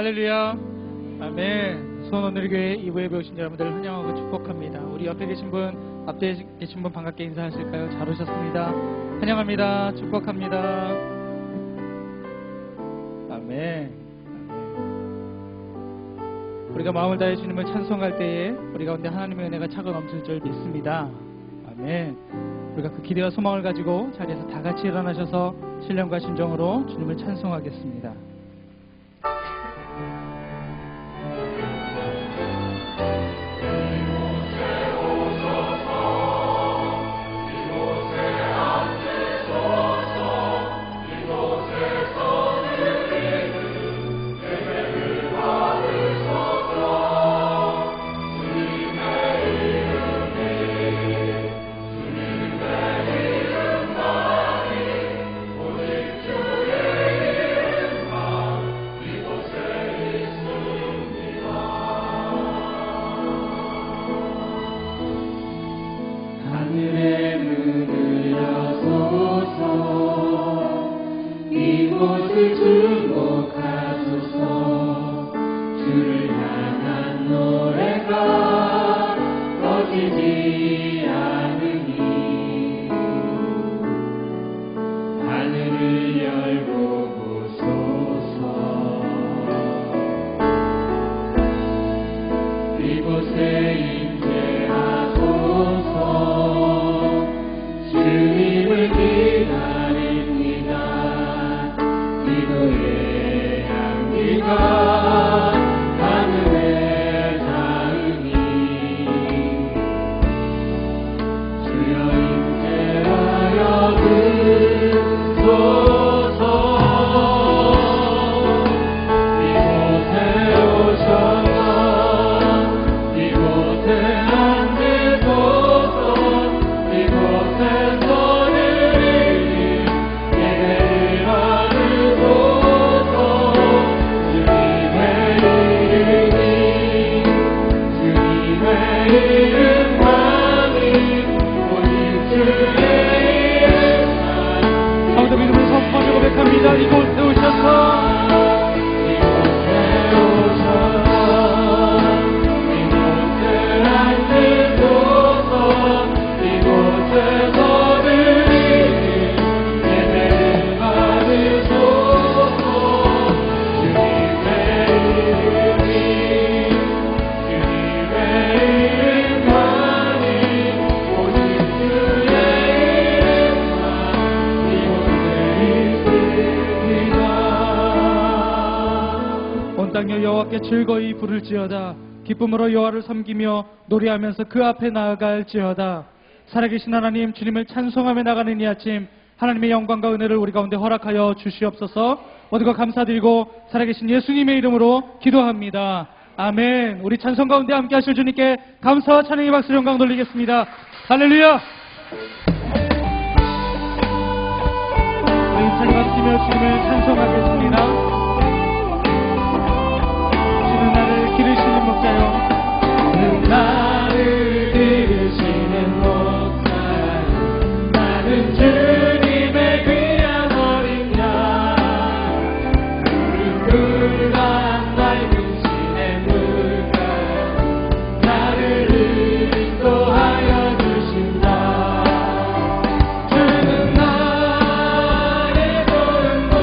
할렐루야. 아멘. 수원오늘교회 2부에 배우신 여러분들 환영하고 축복합니다. 우리 옆에 계신 분, 앞에 계신 분 반갑게 인사하실까요? 잘 오셨습니다. 환영합니다. 축복합니다. 아멘. 우리가 마음을 다해 주님을 찬송할 때에 우리 가운데 하나님의 은혜가 차고 넘칠 줄 믿습니다. 아멘. 우리가 그 기대와 소망을 가지고 자리에서 다 같이 일어나셔서 신령과 심정으로 주님을 찬송하겠습니다. 여호와께 즐거이 부를지어다. 기쁨으로 여호와를 섬기며 노래하면서 그 앞에 나아갈지어다. 살아계신 하나님, 주님을 찬송하며 나가는 이 아침, 하나님의 영광과 은혜를 우리 가운데 허락하여 주시옵소서. 모두가 감사드리고 살아계신 예수님의 이름으로 기도합니다. 아멘. 우리 찬송 가운데 함께 하실 주님께 감사와 찬양의 박수 영광 돌리겠습니다. 할렐루야. 우리 힘차게 박수며 주님을 찬송하겠습니다. 들으시는 목자요, 나를 들으시는 목자요, 나는 주님의 귀한 어린 양, 푸른 맑은 시냇물가 나를 인도하여 주신다. 주는 나의 좋은 곳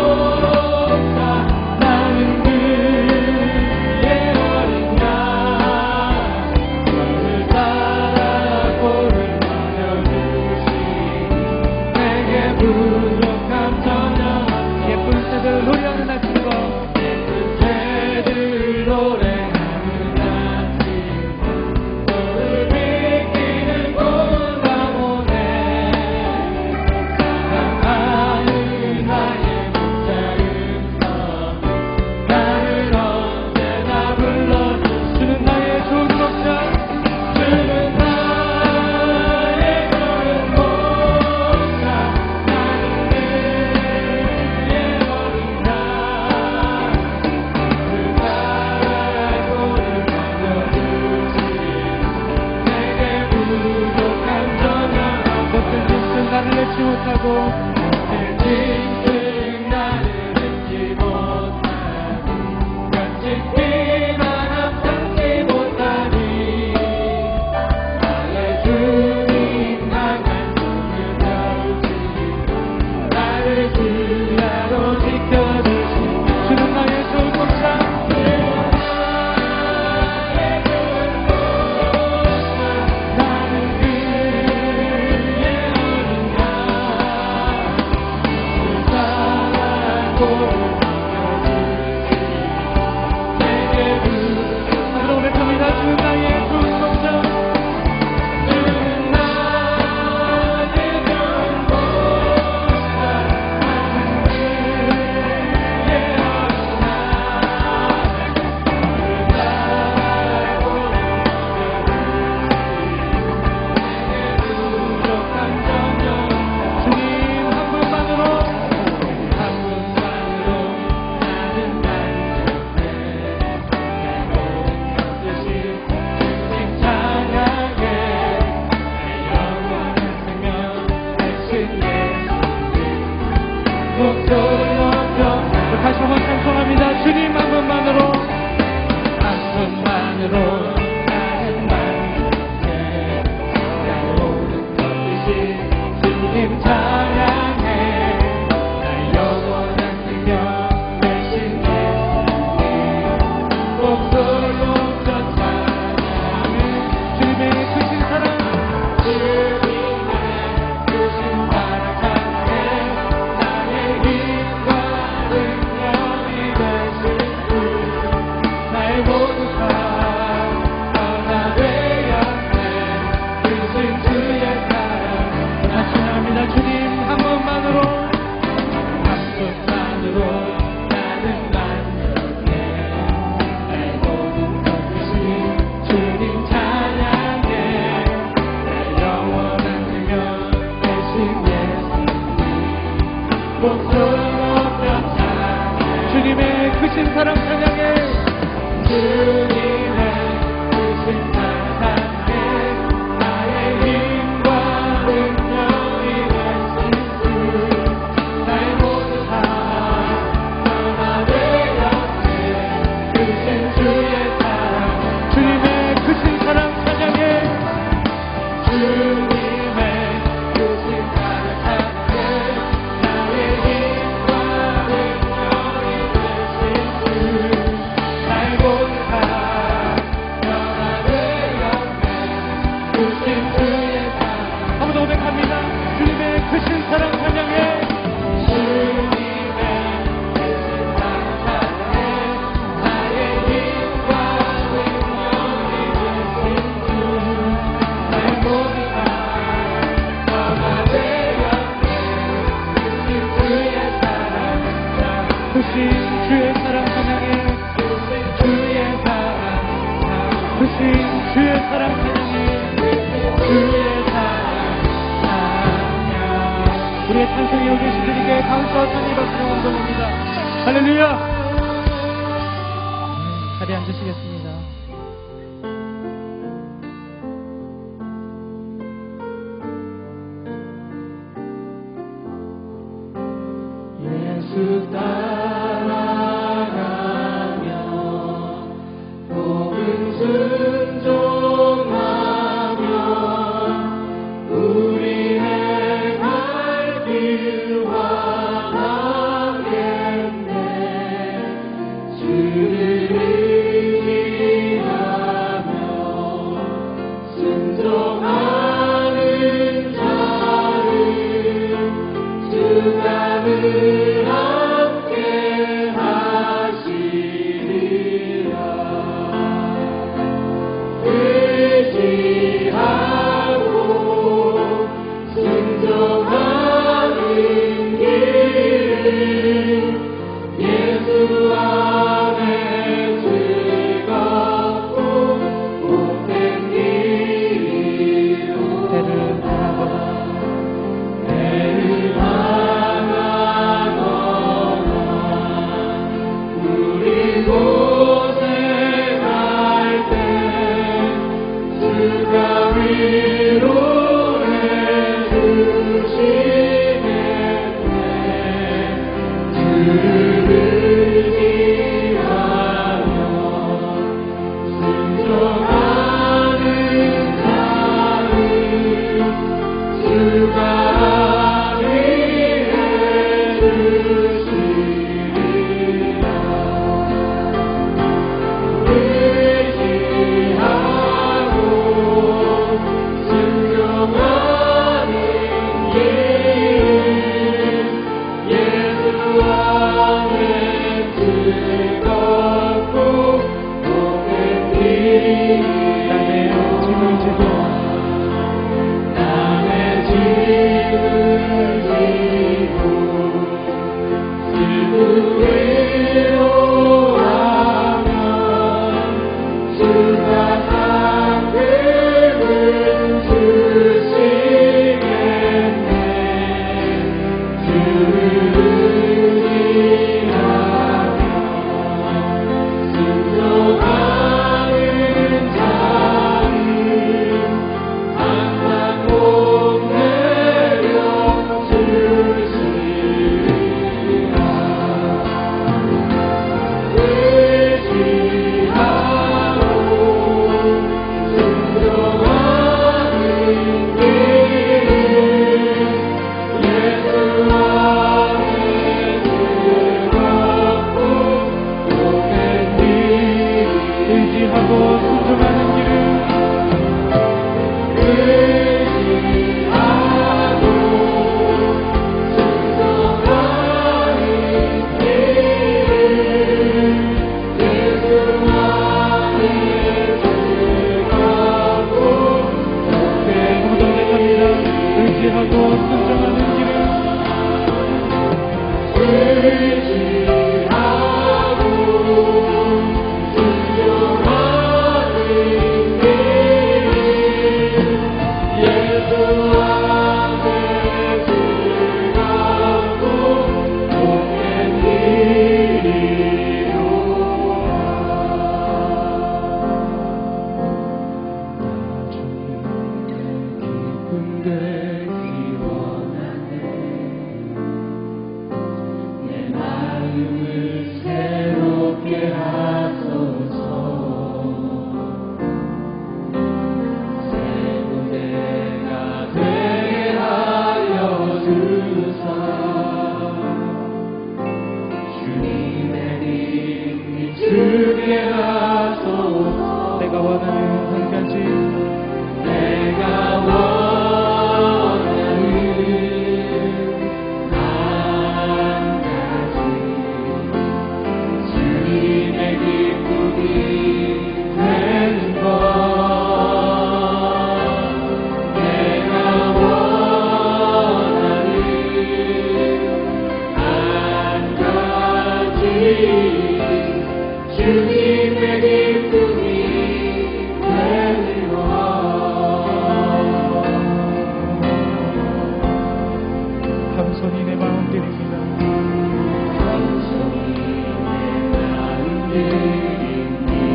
자리에 앉으시겠습니다. 예수 따라가며 복음 순종하며 우리의 갈 길 환하겠네. 주를 의지하며 순종하는 자를 주가 함께 하시리라. 의지하고 순종하는 길 예수 안에 즐겁고 복된 길이로 배를 곳에 갈 때 주가 위로해 주시겠네. 주를 의지하며 순종하는 자를 주가 위해 주시리라. 의지하고 순종하는 길 예수 안에 즐겁고 복된 길이요. 남의 짐을 지고 슬픈 위로하며 주가 상급을 주시겠네. 주를 의지하며 순종하는 자를 항상 복 내려 주시리라. 의지하고 순종하는 길 예수 안에 즐겁고 복된 길 의지하고 순종하는 길은 의지하고 순종하는 길 예수 안에 즐겁고 복된 모두 고백합니다. 의지하고 순종하는 길은 의지하고 순종하는 길 예수 안에 즐겁고 복된 길이로다. 기쁨 되기 원하네. 내 마음을 새롭게 하소서. 새 무대가 되게 하여 주사. 주님의 빛이 주게 하소서. 내가 원하는 한 가지 내가 원하는 한 가지 주님의 기쁨이 되는 것. 내가 원하는 한 가지 주님의 기쁨이 되는 것. 겸손히 내 마음 드립니다. 겸손히 내 마음 드립니다.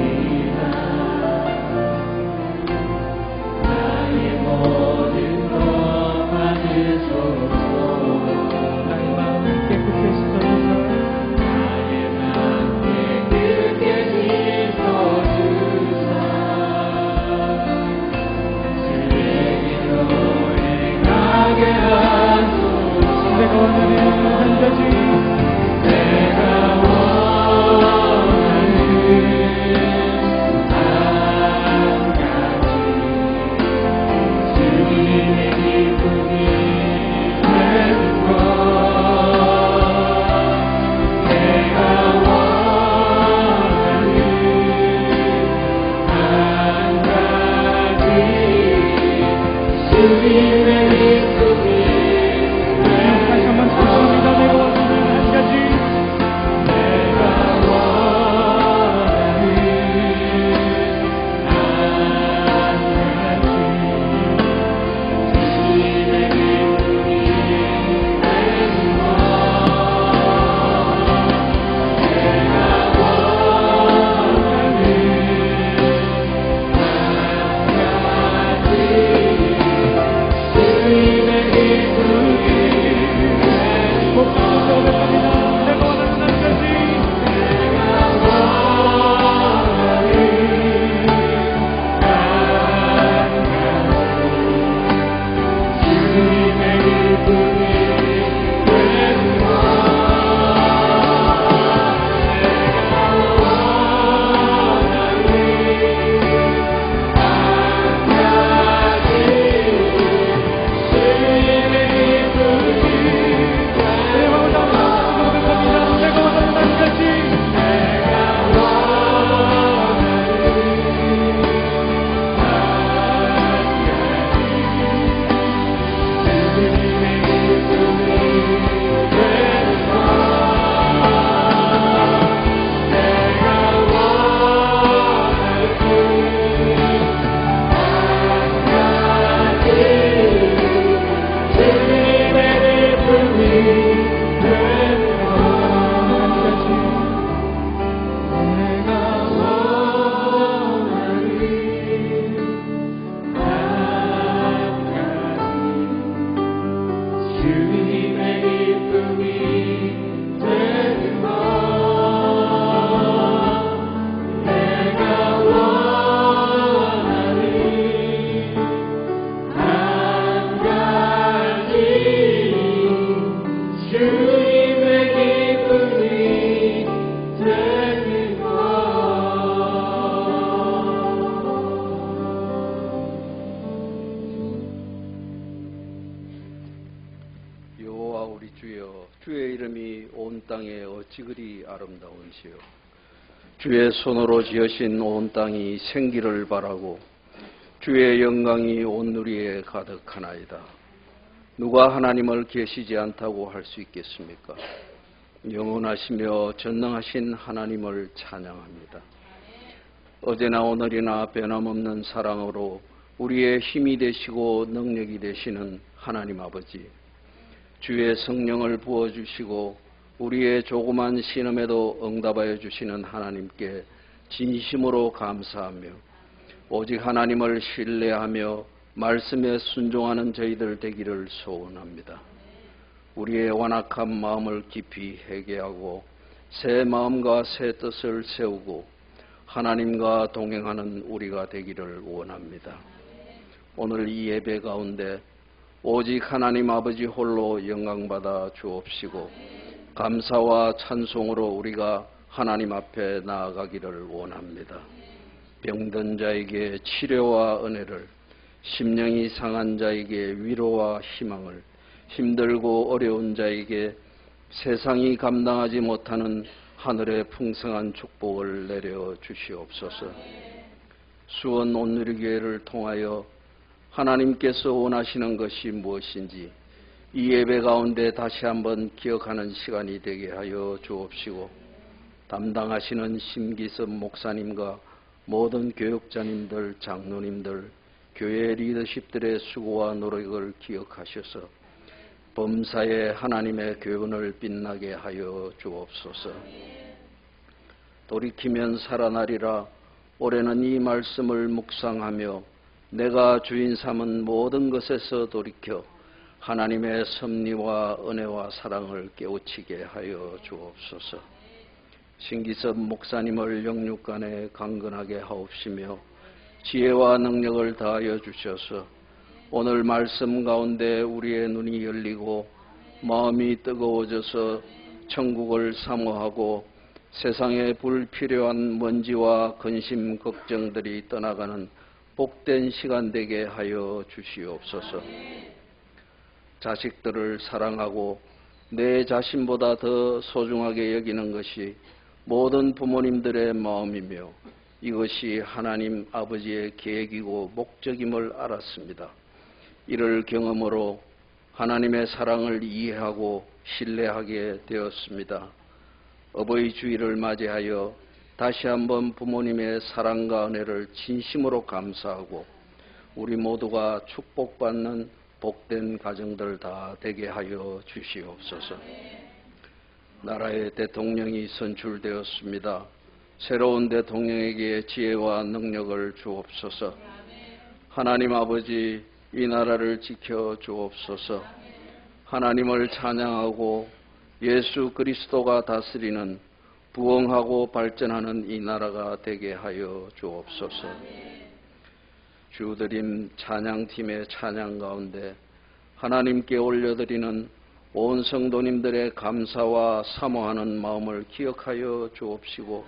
아름다운지요. 주의 손으로 지으신 온 땅이 생기를 바라고 주의 영광이 온 누리에 가득하나이다. 누가 하나님을 계시지 않다고 할 수 있겠습니까? 영원하시며 전능하신 하나님을 찬양합니다. 어제나 오늘이나 변함없는 사랑으로 우리의 힘이 되시고 능력이 되시는 하나님 아버지, 주의 성령을 부어주시고 우리의 조그만 신음에도 응답하여 주시는 하나님께 진심으로 감사하며 오직 하나님을 신뢰하며 말씀에 순종하는 저희들 되기를 소원합니다. 우리의 완악한 마음을 깊이 회개하고 새 마음과 새 뜻을 세우고 하나님과 동행하는 우리가 되기를 원합니다. 오늘 이 예배 가운데 오직 하나님 아버지 홀로 영광받아 주옵시고 감사와 찬송으로 우리가 하나님 앞에 나아가기를 원합니다. 병든 자에게 치료와 은혜를, 심령이 상한 자에게 위로와 희망을, 힘들고 어려운 자에게 세상이 감당하지 못하는 하늘의 풍성한 축복을 내려 주시옵소서. 수원 온누리교회를 통하여 하나님께서 원하시는 것이 무엇인지 이 예배 가운데 다시 한번 기억하는 시간이 되게 하여 주옵시고 담당하시는 심기섭 목사님과 모든 교육자님들, 장로님들, 교회 리더십들의 수고와 노력을 기억하셔서 범사에 하나님의 교훈을 빛나게 하여 주옵소서. 돌이키면 살아나리라. 올해는 이 말씀을 묵상하며 내가 주인 삼은 모든 것에서 돌이켜 하나님의 섭리와 은혜와 사랑을 깨우치게 하여 주옵소서. 신기섭 목사님을 영육간에 강건하게 하옵시며 지혜와 능력을 다하여 주셔서 오늘 말씀 가운데 우리의 눈이 열리고 마음이 뜨거워져서 천국을 사모하고 세상에 불필요한 먼지와 근심 걱정들이 떠나가는 복된 시간 되게 하여 주시옵소서. 자식들을 사랑하고 내 자신보다 더 소중하게 여기는 것이 모든 부모님들의 마음이며 이것이 하나님 아버지의 계획이고 목적임을 알았습니다. 이를 경험으로 하나님의 사랑을 이해하고 신뢰하게 되었습니다. 어버이 주일을 맞이하여 다시 한번 부모님의 사랑과 은혜를 진심으로 감사하고 우리 모두가 축복받는 복된 가정들 다 되게 하여 주시옵소서. 나라의 대통령이 선출되었습니다. 새로운 대통령에게 지혜와 능력을 주옵소서. 하나님 아버지, 이 나라를 지켜 주옵소서. 하나님을 찬양하고 예수 그리스도가 다스리는 부흥하고 발전하는 이 나라가 되게 하여 주옵소서. 주드림 찬양팀의 찬양 가운데 하나님께 올려드리는 온 성도님들의 감사와 사모하는 마음을 기억하여 주옵시고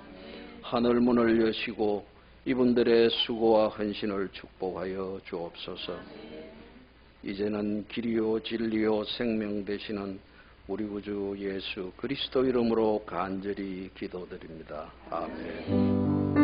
하늘 문을 여시고 이분들의 수고와 헌신을 축복하여 주옵소서. 이제는 길이요 진리요 생명 되시는 우리 구주 예수 그리스도 이름으로 간절히 기도드립니다. 아멘.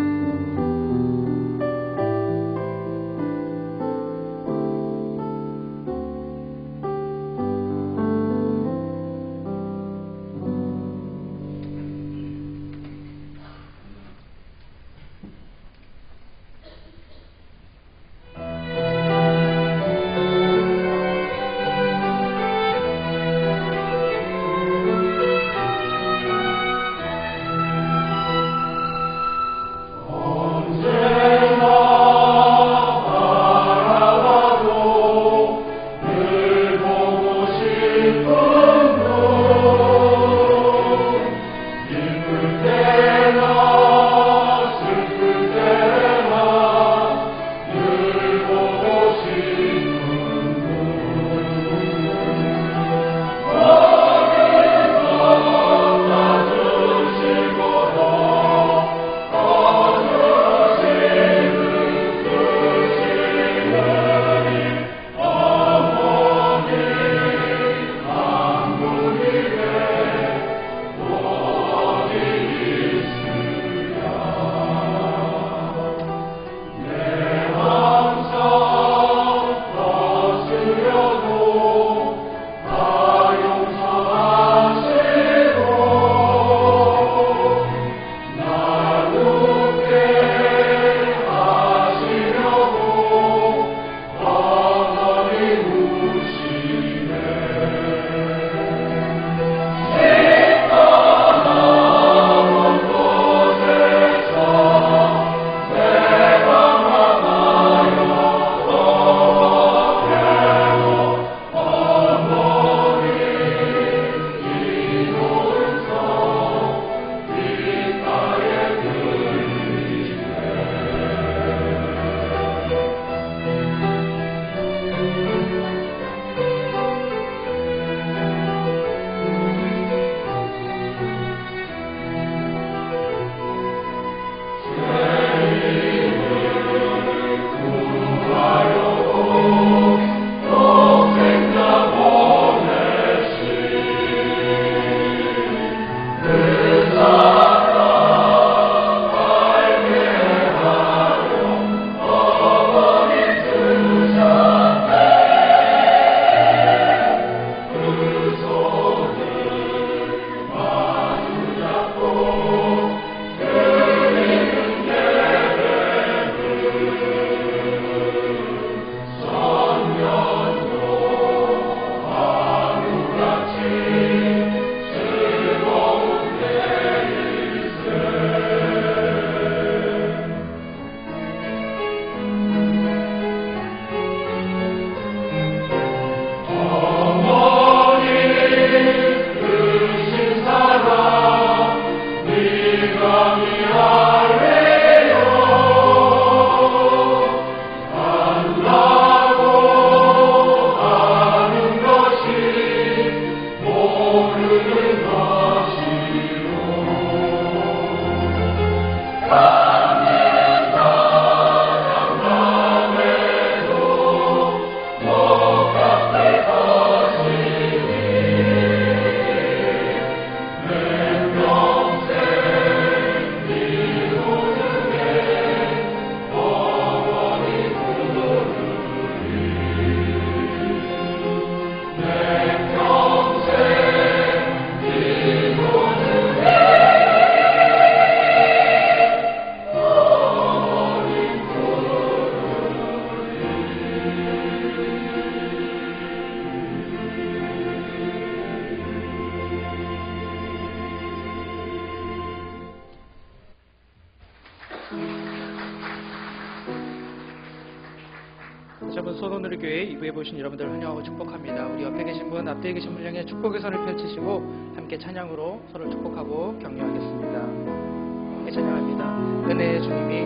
다시 한번 손오늘교회 2부에 보신 여러분들 환영하고 축복합니다. 우리 옆에 계신 분, 앞뒤에 계신 분 향해 축복의 손을 펼치시고 함께 찬양으로 서로 축복하고 격려하겠습니다. 함께 찬양합니다. 은혜의 주님이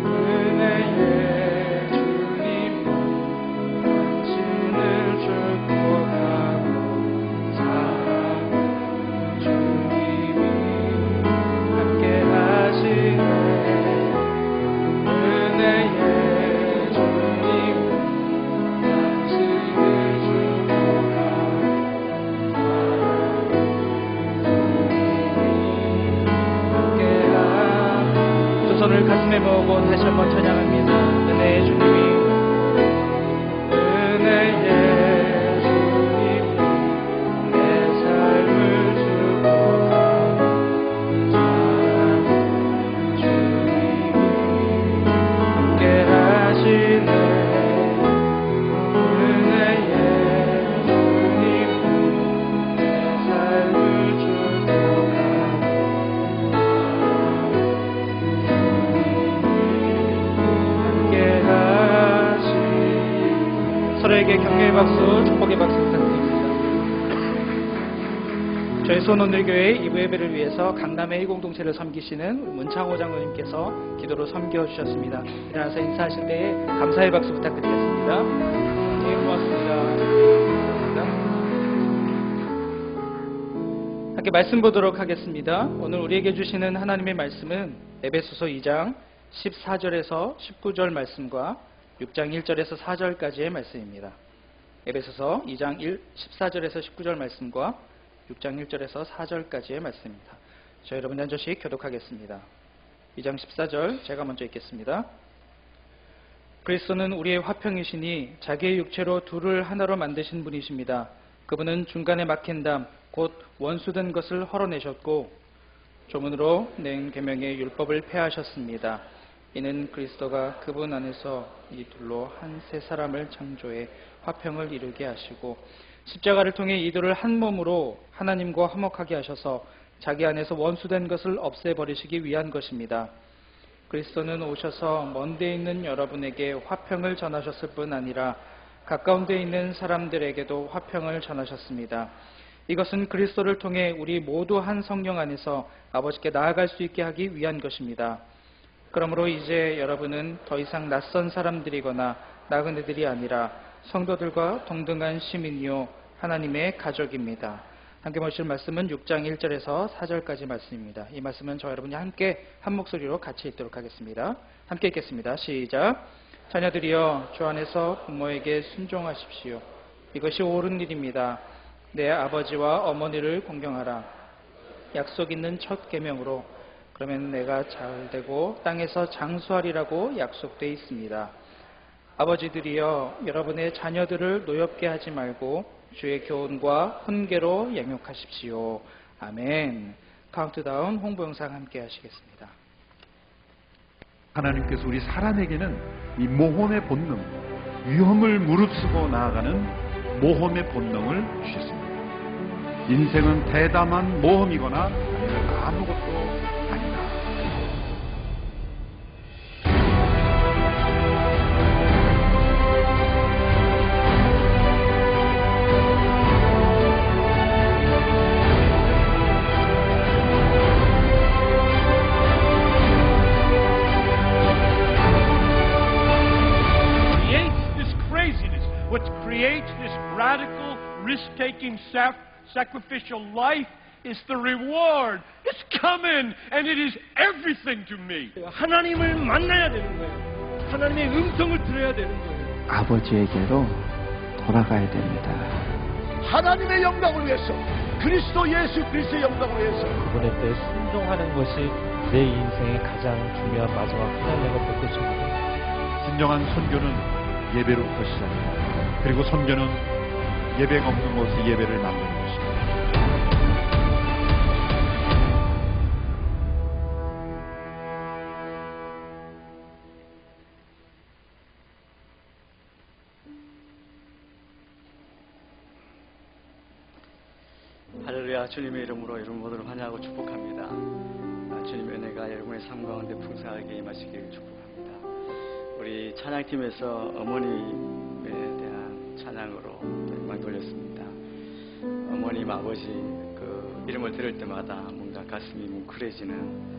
은혜의 주님 당신을 축복하고 사랑하는 주님이 함께 하시네. 은혜의 손을 가슴에 모으고 다시 한번 찬양합니다. 은혜의 주님이 은혜의 주님 내 삶을 축복하고 사랑하는 주님이 함께 하시네. 은혜의 주님 내 삶을 축복하고 서로에게 격려의 박수, 축복의 박수 부탁드립니다. 저희 손오늘교회 2부 예배를 위해서 강남의 일공동체를 섬기시는 우리 문창호 장로님께서 기도로 섬겨주셨습니다. 일어나서 인사하실 때에 감사의 박수 부탁드리겠습니다. 네, 고맙습니다. 함께 말씀 보도록 하겠습니다. 오늘 우리에게 주시는 하나님의 말씀은 에베소서 2장 14절에서 19절 말씀과 6장 1절에서 4절까지의 말씀입니다. 에베소서 2장 14절에서 19절 말씀과 6장 1절에서 4절까지의 말씀입니다. 저 여러분 한 절씩 교독하겠습니다. 2장 14절 제가 먼저 읽겠습니다. 그리스도는 우리의 화평이시니 자기의 육체로 둘을 하나로 만드신 분이십니다. 그분은 중간에 막힌 담 곧 원수된 것을 헐어내셨고 조문으로 낸 계명의 율법을 폐하셨습니다. 이는 그리스도가 그분 안에서 이 둘로 한 세 사람을 창조해 화평을 이루게 하시고 십자가를 통해 이들을 한 몸으로 하나님과 화목하게 하셔서 자기 안에서 원수된 것을 없애버리시기 위한 것입니다. 그리스도는 오셔서 먼 데 있는 여러분에게 화평을 전하셨을 뿐 아니라 가까운 데 있는 사람들에게도 화평을 전하셨습니다. 이것은 그리스도를 통해 우리 모두 한 성령 안에서 아버지께 나아갈 수 있게 하기 위한 것입니다. 그러므로 이제 여러분은 더 이상 낯선 사람들이거나 나그네들이 아니라 성도들과 동등한 시민이요 하나님의 가족입니다. 함께 보실 말씀은 6장 1절에서 4절까지 말씀입니다. 이 말씀은 저 여러분이 함께 한 목소리로 같이 읽도록 하겠습니다. 함께 읽겠습니다. 시작. 자녀들이여 주 안에서 부모에게 순종하십시오. 이것이 옳은 일입니다. 내 아버지와 어머니를 공경하라. 약속 있는 첫 계명으로 그러면 내가 잘되고 땅에서 장수하리라고 약속되어 있습니다. 아버지들이여 여러분의 자녀들을 노엽게 하지 말고 주의 교훈과 훈계로 양육하십시오. 아멘. 카운트다운 홍보 영상 함께 하시겠습니다. 하나님께서 우리 사람에게는 이 모험의 본능, 위험을 무릅쓰고 나아가는 모험의 본능을 주셨습니다. 인생은 대담한 모험이거나 아니면 아무것도 아니다. What creates this radical, risk-taking, sacrificial life is the reward. It's coming, and it is everything to me. 하나님을 만나야 되는 거예요. 하나님의 음성을 들어야 되는 거예요. 아버지에게로 돌아가야 됩니다. 하나님의 영광을 위해서, 그리스도 예수 그리스도의 영광을 위해서 그분의 뜻에 순종하는 것이 내 인생의 가장 중요한 마지막 하나님과 볼 것입니다. 진정한 선교는 예배로부터 시작합니다. 그리고 선교는 예배가 없는 곳에 예배를 만드는 것입니다. 할렐루야. 주님의 이름으로 이런 모두를 환영하고 축복합니다. 주님의 은혜가 여러분의 삶 가운데 풍성하게 임하시길 축복합니다. 우리 찬양팀에서 어머님에 대한 찬양으로 음악 돌렸습니다. 어머님, 아버지 그 이름을 들을 때마다 뭔가 가슴이 뭉클해지는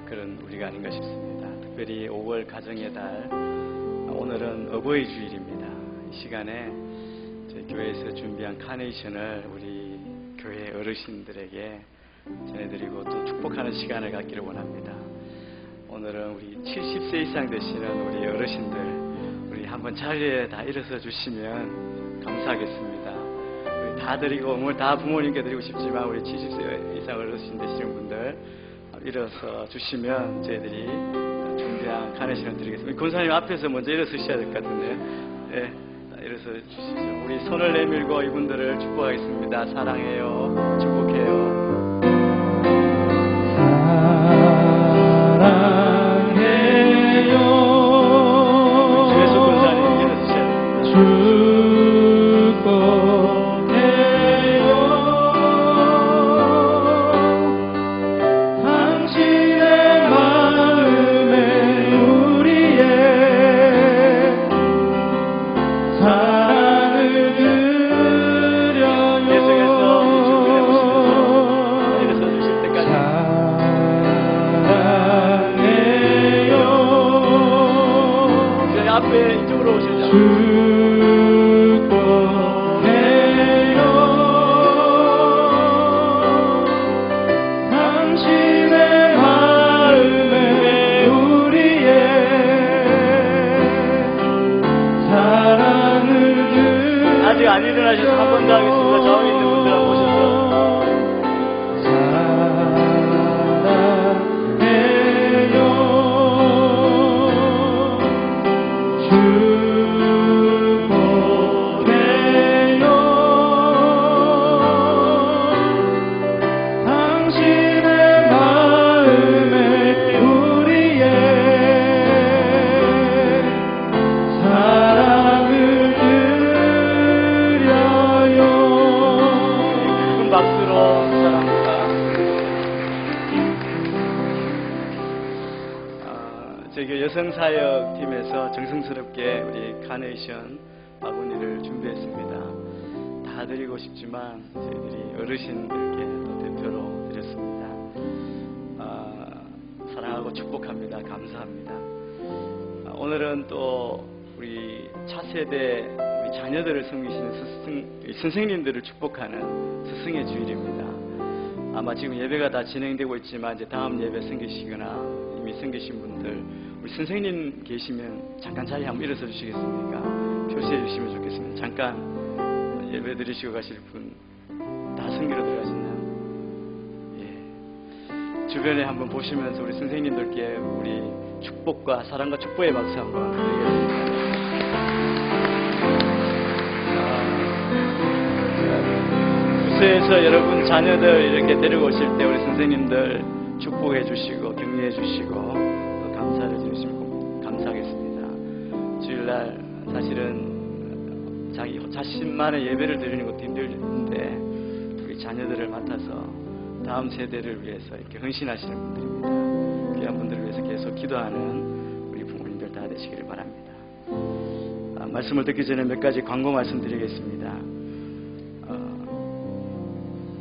그런 우리가 아닌가 싶습니다. 특별히 5월 가정의 달, 오늘은 어버이 주일입니다. 이 시간에 저희 교회에서 준비한 카네이션을 우리 교회 어르신들에게 전해드리고 또 축복하는 시간을 갖기를 원합니다. 오늘은 우리 70세 이상 되시는 우리 어르신들, 우리 한번 자리에 다 일어서 주시면 감사하겠습니다. 우리 다 드리고, 오늘 다 부모님께 드리고 싶지만 우리 70세 이상 어르신 되시는 분들 일어서 주시면 저희들이 준비한 카네이션을 드리겠습니다. 권사님 앞에서 먼저 일어서셔야 될 것 같은데요. 네, 일어서 주시죠. 우리 손을 내밀고 이분들을 축복하겠습니다. 사랑해요. 축복해요. 아직 안 일어나셔서 한 번 더 하겠습니다. 저기 있는 분들 한번 오셔서. 여성사역팀에서 정성스럽게 우리 카네이션 바구니를 준비했습니다. 다 드리고 싶지만 저희들이 어르신들께 또 대표로 드렸습니다. 사랑하고 축복합니다. 감사합니다. 오늘은 또 우리 차세대 우리 자녀들을 섬기시는 선생님들을 축복하는 스승의 주일입니다. 아마 지금 예배가 다 진행되고 있지만 이제 다음 예배 섬기시거나 이미 섬기신 분들, 우리 선생님 계시면 잠깐 자리 한번 일어서 주시겠습니까? 표시해 주시면 좋겠습니다. 잠깐 예배 드리시고 가실 분 다 섬기러 들어가셨나요? 예. 주변에 한번 보시면서 우리 선생님들께 우리 축복과 사랑과 축복의 박수 한번 드리겠습니다. 부서에서 여러분 자녀들 이렇게 데리고 오실 때 우리 선생님들 축복해 주시고 격려해 주시고 또 감사를 주시고 감사하겠습니다. 주일날 사실은 자기 자신만의 예배를 드리는 것도 힘들는데 우리 자녀들을 맡아서 다음 세대를 위해서 이렇게 헌신하시는 분들입니다. 귀한 분들을 위해서 계속 기도하는 우리 부모님들 다 되시기를 바랍니다. 말씀을 듣기 전에 몇 가지 광고 말씀드리겠습니다.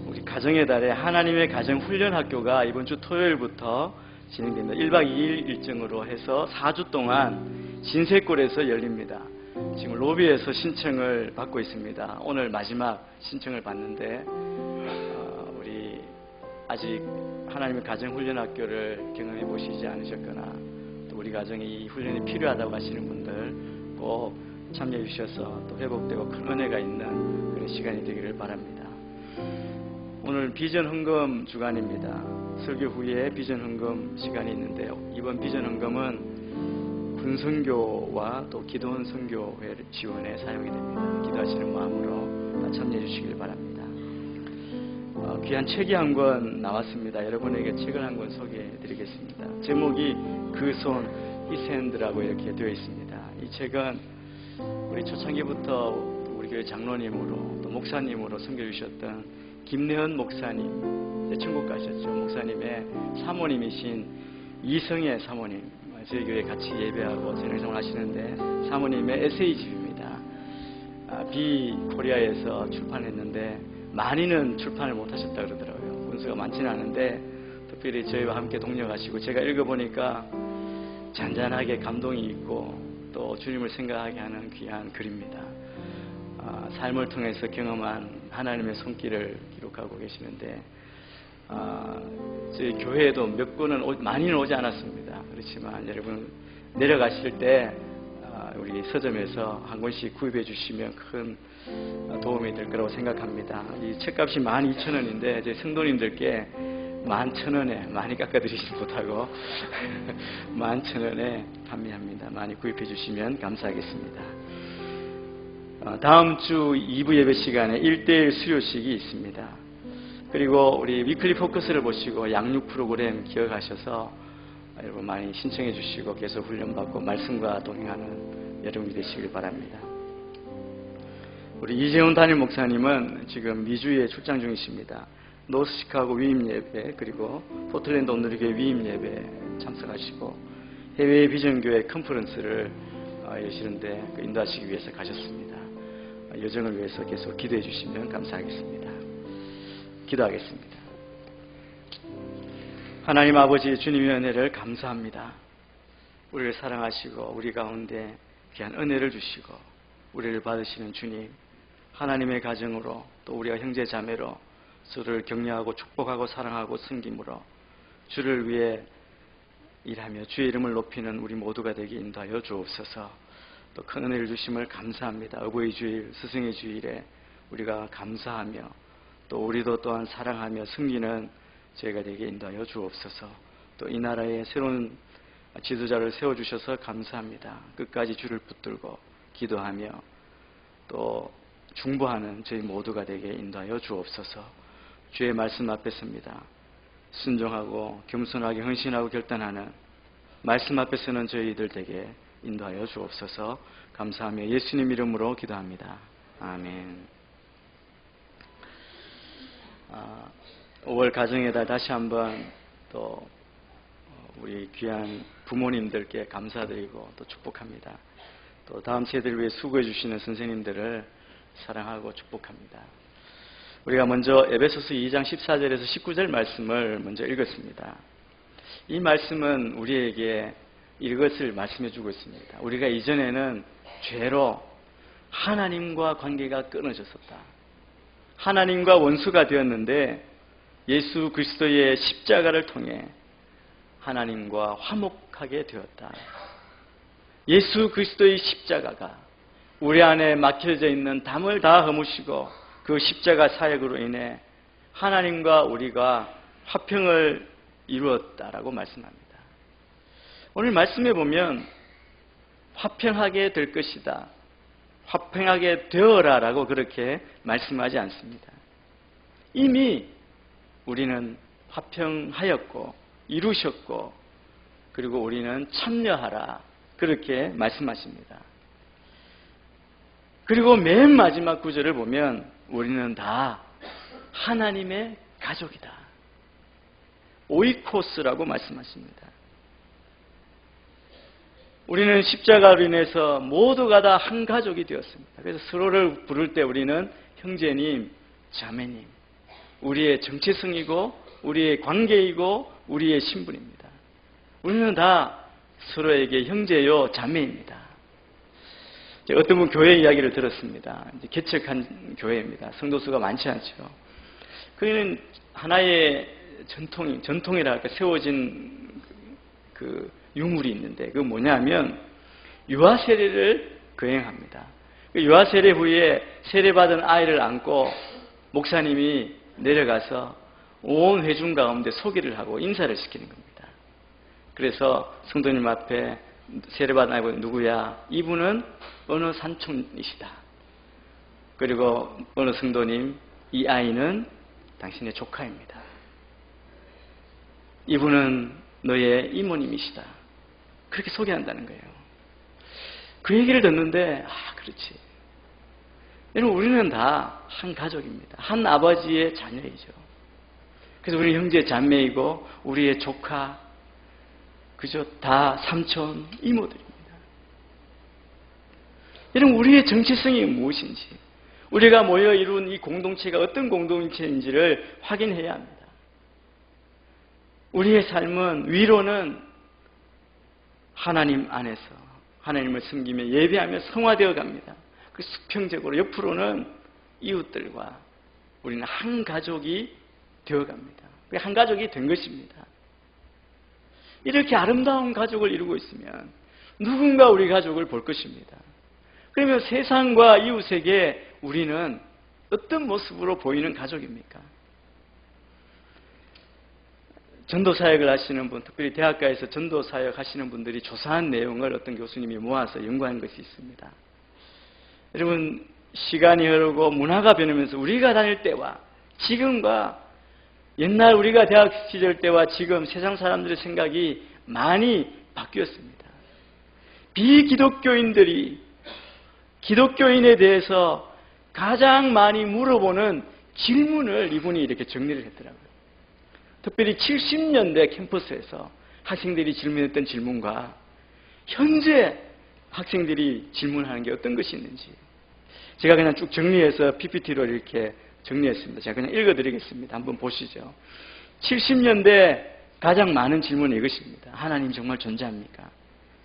우리 가정의 달에 하나님의 가정훈련학교가 이번 주 토요일부터 진행됩니다. 1박 2일 일정으로 해서 4주 동안 진세골에서 열립니다. 지금 로비에서 신청을 받고 있습니다. 오늘 마지막 신청을 받는데 우리 아직 하나님의 가정훈련학교를 경험해 보시지 않으셨거나 또 우리 가정에 이 훈련이 필요하다고 하시는 분들 꼭 참여해 주셔서 또 회복되고 큰 은혜가 있는 그런 시간이 되기를 바랍니다. 오늘 비전 헌금 주간입니다. 설교 후에 비전 헌금 시간이 있는데요. 이번 비전 헌금은 군선교와 또 기도원 선교회 지원에 사용이 됩니다. 기도하시는 마음으로 다 참여해 주시길 바랍니다. 귀한 책이 한 권 나왔습니다. 여러분에게 책을 한 권 소개해 드리겠습니다. 제목이 그 손 히스핸드라고 이렇게 되어 있습니다. 이 책은 우리 초창기부터 우리 교회 장로님으로 또 목사님으로 섬겨주셨던 김내헌 목사님, 천국 가셨죠. 목사님의 사모님이신 이성애 사모님, 저희 교회 같이 예배하고 생활 하시는데 사모님의 에세이집입니다. 비코리아에서 출판했는데 많이는 출판을 못하셨다 그러더라고요. 군수가 많지는 않은데 특별히 저희와 함께 동력하시고 제가 읽어보니까 잔잔하게 감동이 있고 또 주님을 생각하게 하는 귀한 글입니다. 삶을 통해서 경험한 하나님의 손길을 기록하고 계시는데 저희 교회에도 몇 권은 많이는 오지 않았습니다. 그렇지만 여러분 내려가실 때 우리 서점에서 한 권씩 구입해 주시면 큰 도움이 될 거라고 생각합니다. 이 책값이 12,000원인데 제 성도님들께 11,000원에 많이 깎아드리지 못하고 11,000원에 판매합니다. 많이 구입해 주시면 감사하겠습니다. 다음 주 2부 예배 시간에 1:1 수료식이 있습니다. 그리고 우리 위클리 포커스를 보시고 양육 프로그램 기억하셔서 여러분 많이 신청해 주시고 계속 훈련받고 말씀과 동행하는 여러분이 되시길 바랍니다. 우리 이재훈 담임 목사님은 지금 미주에 출장 중이십니다. 노스 시카고 위임 예배 그리고 포틀랜드 온누리교회 위임 예배 참석하시고 해외 비전교회 컨퍼런스를 여시는데 인도하시기 위해서 가셨습니다. 여정을 위해서 계속 기도해 주시면 감사하겠습니다. 기도하겠습니다. 하나님 아버지 주님의 은혜를 감사합니다. 우리를 사랑하시고 우리 가운데 귀한 은혜를 주시고 우리를 받으시는 주님, 하나님의 가정으로 또 우리가 형제 자매로 서로를 격려하고 축복하고 사랑하고 섬김으로 주를 위해 일하며 주의 이름을 높이는 우리 모두가 되게 인도하여 주옵소서. 또 큰 은혜를 주심을 감사합니다. 어버이 주일, 스승의 주일에 우리가 감사하며 또 우리도 또한 사랑하며 섬기는 저희가 되게 인도하여 주옵소서. 또 이 나라에 새로운 지도자를 세워주셔서 감사합니다. 끝까지 주를 붙들고 기도하며 또 중보하는 저희 모두가 되게 인도하여 주옵소서. 주의 말씀 앞에 섭니다. 순종하고 겸손하게 헌신하고 결단하는 말씀 앞에 서는 저희들 되게 인도하여 주옵소서. 감사하며 예수님 이름으로 기도합니다. 아멘. 5월 가정의 달 다시 한번 또 우리 귀한 부모님들께 감사드리고 또 축복합니다. 또 다음 세대를 위해 수고해 주시는 선생님들을 사랑하고 축복합니다. 우리가 먼저 에베소서 2장 14절에서 19절 말씀을 먼저 읽었습니다. 이 말씀은 우리에게 이것을 말씀해 주고 있습니다. 우리가 이전에는 죄로 하나님과 관계가 끊어졌었다. 하나님과 원수가 되었는데 예수 그리스도의 십자가를 통해 하나님과 화목하게 되었다. 예수 그리스도의 십자가가 우리 안에 막혀져 있는 담을 다 허무시고 그 십자가 사역으로 인해 하나님과 우리가 화평을 이루었다라고 말씀합니다. 오늘 말씀해 보면 화평하게 될 것이다, 화평하게 되어라라고 그렇게 말씀하지 않습니다. 이미 우리는 화평하였고 이루셨고 그리고 우리는 참여하라 그렇게 말씀하십니다. 그리고 맨 마지막 구절을 보면 우리는 다 하나님의 가족이다. 오이코스라고 말씀하십니다. 우리는 십자가로 인해서 모두가 다 한 가족이 되었습니다. 그래서 서로를 부를 때 우리는 형제님, 자매님, 우리의 정체성이고 우리의 관계이고 우리의 신분입니다. 우리는 다 서로에게 형제요 자매입니다. 어떤 분 교회 이야기를 들었습니다. 개척한 교회입니다. 성도수가 많지 않죠. 그는 하나의 전통이라 할까 세워진 그 유물이 있는데 그건 뭐냐면 유아 세례를 거행합니다. 유아 세례 후에 세례받은 아이를 안고 목사님이 내려가서 온 회중 가운데 소개를 하고 인사를 시키는 겁니다. 그래서 성도님 앞에 세례받은 아이가 누구야? 이분은 어느 산촌이시다. 그리고 어느 성도님, 이 아이는 당신의 조카입니다. 이분은 너의 이모님이시다. 그렇게 소개한다는 거예요. 그 얘기를 듣는데 그렇지. 여러분, 우리는 다 한 가족입니다. 한 아버지의 자녀이죠. 그래서 우리 형제 자매이고 우리의 조카, 그죠? 다 삼촌, 이모들입니다. 여러분, 우리의 정체성이 무엇인지, 우리가 모여 이룬 이 공동체가 어떤 공동체인지를 확인해야 합니다. 우리의 삶은 위로는 하나님 안에서 하나님을 섬기며 예배하며 성화되어 갑니다. 그 수평적으로 옆으로는 이웃들과 우리는 한 가족이 되어 갑니다. 한 가족이 된 것입니다. 이렇게 아름다운 가족을 이루고 있으면 누군가 우리 가족을 볼 것입니다. 그러면 세상과 이웃에게 우리는 어떤 모습으로 보이는 가족입니까? 전도사역을 하시는 분, 특별히 대학가에서 전도사역 하시는 분들이 조사한 내용을 어떤 교수님이 모아서 연구한 것이 있습니다. 여러분, 시간이 흐르고 문화가 변하면서 우리가 다닐 때와 지금과 옛날 우리가 대학 시절 때와 지금 세상 사람들의 생각이 많이 바뀌었습니다. 비기독교인들이 기독교인에 대해서 가장 많이 물어보는 질문을 이분이 이렇게 정리를 했더라고요. 특별히 70년대 캠퍼스에서 학생들이 질문했던 질문과 현재 학생들이 질문하는 게 어떤 것이 있는지 제가 그냥 쭉 정리해서 PPT로 이렇게 정리했습니다. 제가 그냥 읽어드리겠습니다. 한번 보시죠. 70년대 가장 많은 질문은 이것입니다. 하나님 정말 존재합니까?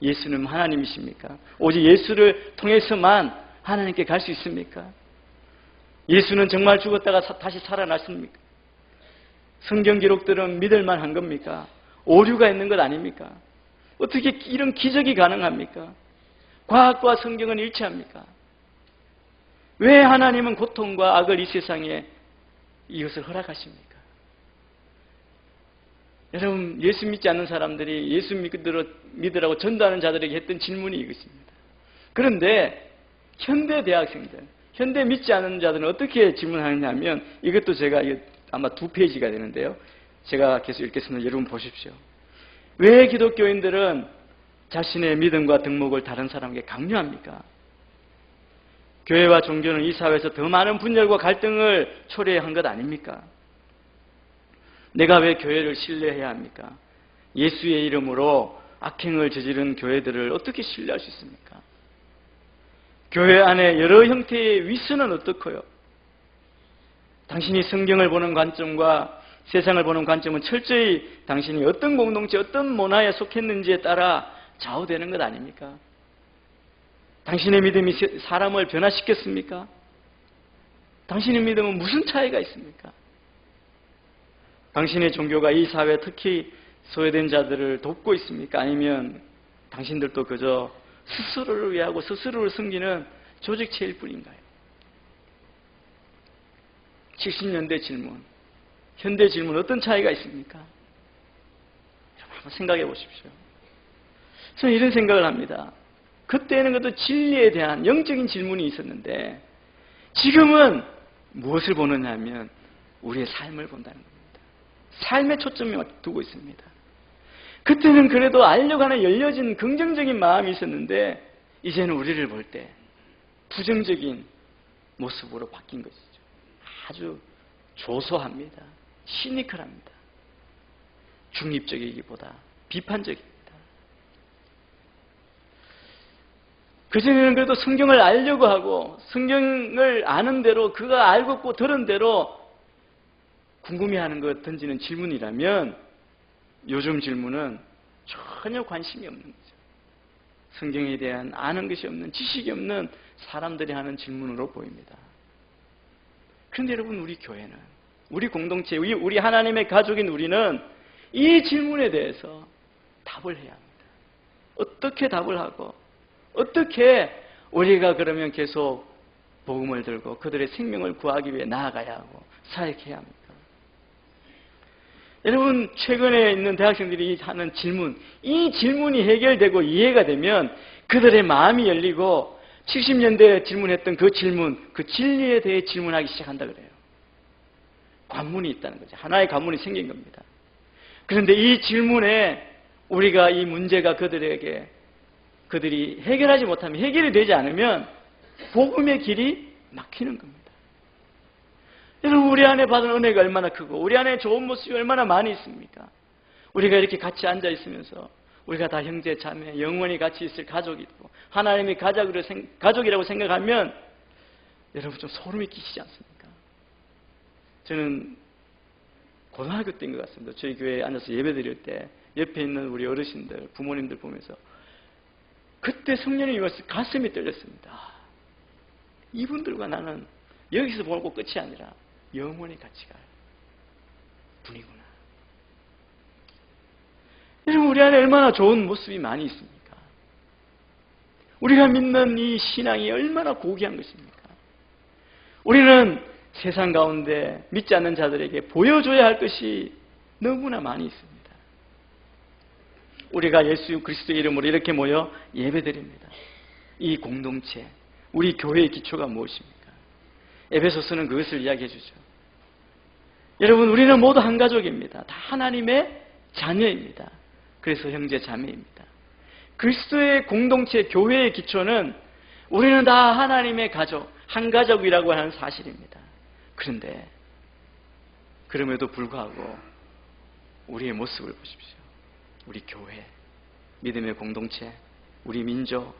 예수는 하나님이십니까? 오직 예수를 통해서만 하나님께 갈 수 있습니까? 예수는 정말 죽었다가 다시 살아났습니까? 성경 기록들은 믿을만 한 겁니까? 오류가 있는 것 아닙니까? 어떻게 이런 기적이 가능합니까? 과학과 성경은 일치합니까? 왜 하나님은 고통과 악을 이 세상에 이것을 허락하십니까? 여러분, 예수 믿지 않는 사람들이 예수 믿으라고 전도하는 자들에게 했던 질문이 이것입니다. 그런데 현대 대학생들, 현대 믿지 않는 자들은 어떻게 질문하느냐 하면 이것도 제가 아마 2페이지가 되는데요. 제가 계속 읽겠습니다. 여러분 보십시오. 왜 기독교인들은 자신의 믿음과 덕목을 다른 사람에게 강요합니까? 교회와 종교는 이 사회에서 더 많은 분열과 갈등을 초래한 것 아닙니까? 내가 왜 교회를 신뢰해야 합니까? 예수의 이름으로 악행을 저지른 교회들을 어떻게 신뢰할 수 있습니까? 교회 안에 여러 형태의 위선은 어떻고요? 당신이 성경을 보는 관점과 세상을 보는 관점은 철저히 당신이 어떤 공동체, 어떤 문화에 속했는지에 따라 좌우되는 것 아닙니까? 당신의 믿음이 사람을 변화시켰습니까? 당신의 믿음은 무슨 차이가 있습니까? 당신의 종교가 이 사회 특히 소외된 자들을 돕고 있습니까? 아니면 당신들도 그저 스스로를 위하고 스스로를 섬기는 조직체일 뿐인가요? 70년대 질문, 현대 질문 어떤 차이가 있습니까? 한번 생각해 보십시오. 저는 이런 생각을 합니다. 그때는 그것도 진리에 대한 영적인 질문이 있었는데 지금은 무엇을 보느냐 하면 우리의 삶을 본다는 겁니다. 삶에 초점을 두고 있습니다. 그때는 그래도 알려고 하는 열려진 긍정적인 마음이 있었는데 이제는 우리를 볼 때 부정적인 모습으로 바뀐 것이죠. 아주 조소합니다. 시니컬합니다. 중립적이기보다 비판적입니다. 그전에는 그래도 성경을 알려고 하고 성경을 아는 대로 그가 알고 들은 대로 궁금해하는 것 던지는 질문이라면 요즘 질문은 전혀 관심이 없는 거죠. 성경에 대한 아는 것이 없는, 지식이 없는 사람들이 하는 질문으로 보입니다. 그런데 여러분, 우리 교회는, 우리 공동체, 우리 하나님의 가족인 우리는 이 질문에 대해서 답을 해야 합니다. 어떻게 답을 하고 어떻게 우리가 그러면 계속 복음을 들고 그들의 생명을 구하기 위해 나아가야 하고 사역해야 합니까? 여러분, 최근에 있는 대학생들이 하는 질문, 이 질문이 해결되고 이해가 되면 그들의 마음이 열리고 70년대에 질문했던 그 질문, 그 진리에 대해 질문하기 시작한다 그래요. 관문이 있다는 거죠. 하나의 관문이 생긴 겁니다. 그런데 이 질문에 우리가 이 문제가 그들이 해결하지 못하면, 해결이 되지 않으면 복음의 길이 막히는 겁니다. 여러분, 우리 안에 받은 은혜가 얼마나 크고 우리 안에 좋은 모습이 얼마나 많이 있습니까? 우리가 이렇게 같이 앉아 있으면서 우리가 다 형제 자매 영원히 같이 있을 가족이고 하나님이 가족이라고 생각하면 여러분 좀 소름이 끼치지 않습니까? 저는 고등학교 때인 것 같습니다. 저희 교회에 앉아서 예배 드릴 때 옆에 있는 우리 어르신들, 부모님들 보면서 그때 성령님이 와서 가슴이 떨렸습니다. 이분들과 나는 여기서 보고 끝이 아니라 영원히 같이 갈 분이구나. 여러분, 우리 안에 얼마나 좋은 모습이 많이 있습니까? 우리가 믿는 이 신앙이 얼마나 고귀한 것입니까? 우리는 세상 가운데 믿지 않는 자들에게 보여줘야 할 것이 너무나 많이 있습니다. 우리가 예수 그리스도의 이름으로 이렇게 모여 예배드립니다. 이 공동체, 우리 교회의 기초가 무엇입니까? 에베소서는 그것을 이야기해 주죠. 여러분, 우리는 모두 한 가족입니다. 다 하나님의 자녀입니다. 그래서 형제 자매입니다. 그리스도의 공동체, 교회의 기초는 우리는 다 하나님의 가족, 한 가족이라고 하는 사실입니다. 그런데 그럼에도 불구하고 우리의 모습을 보십시오. 우리 교회, 믿음의 공동체, 우리 민족,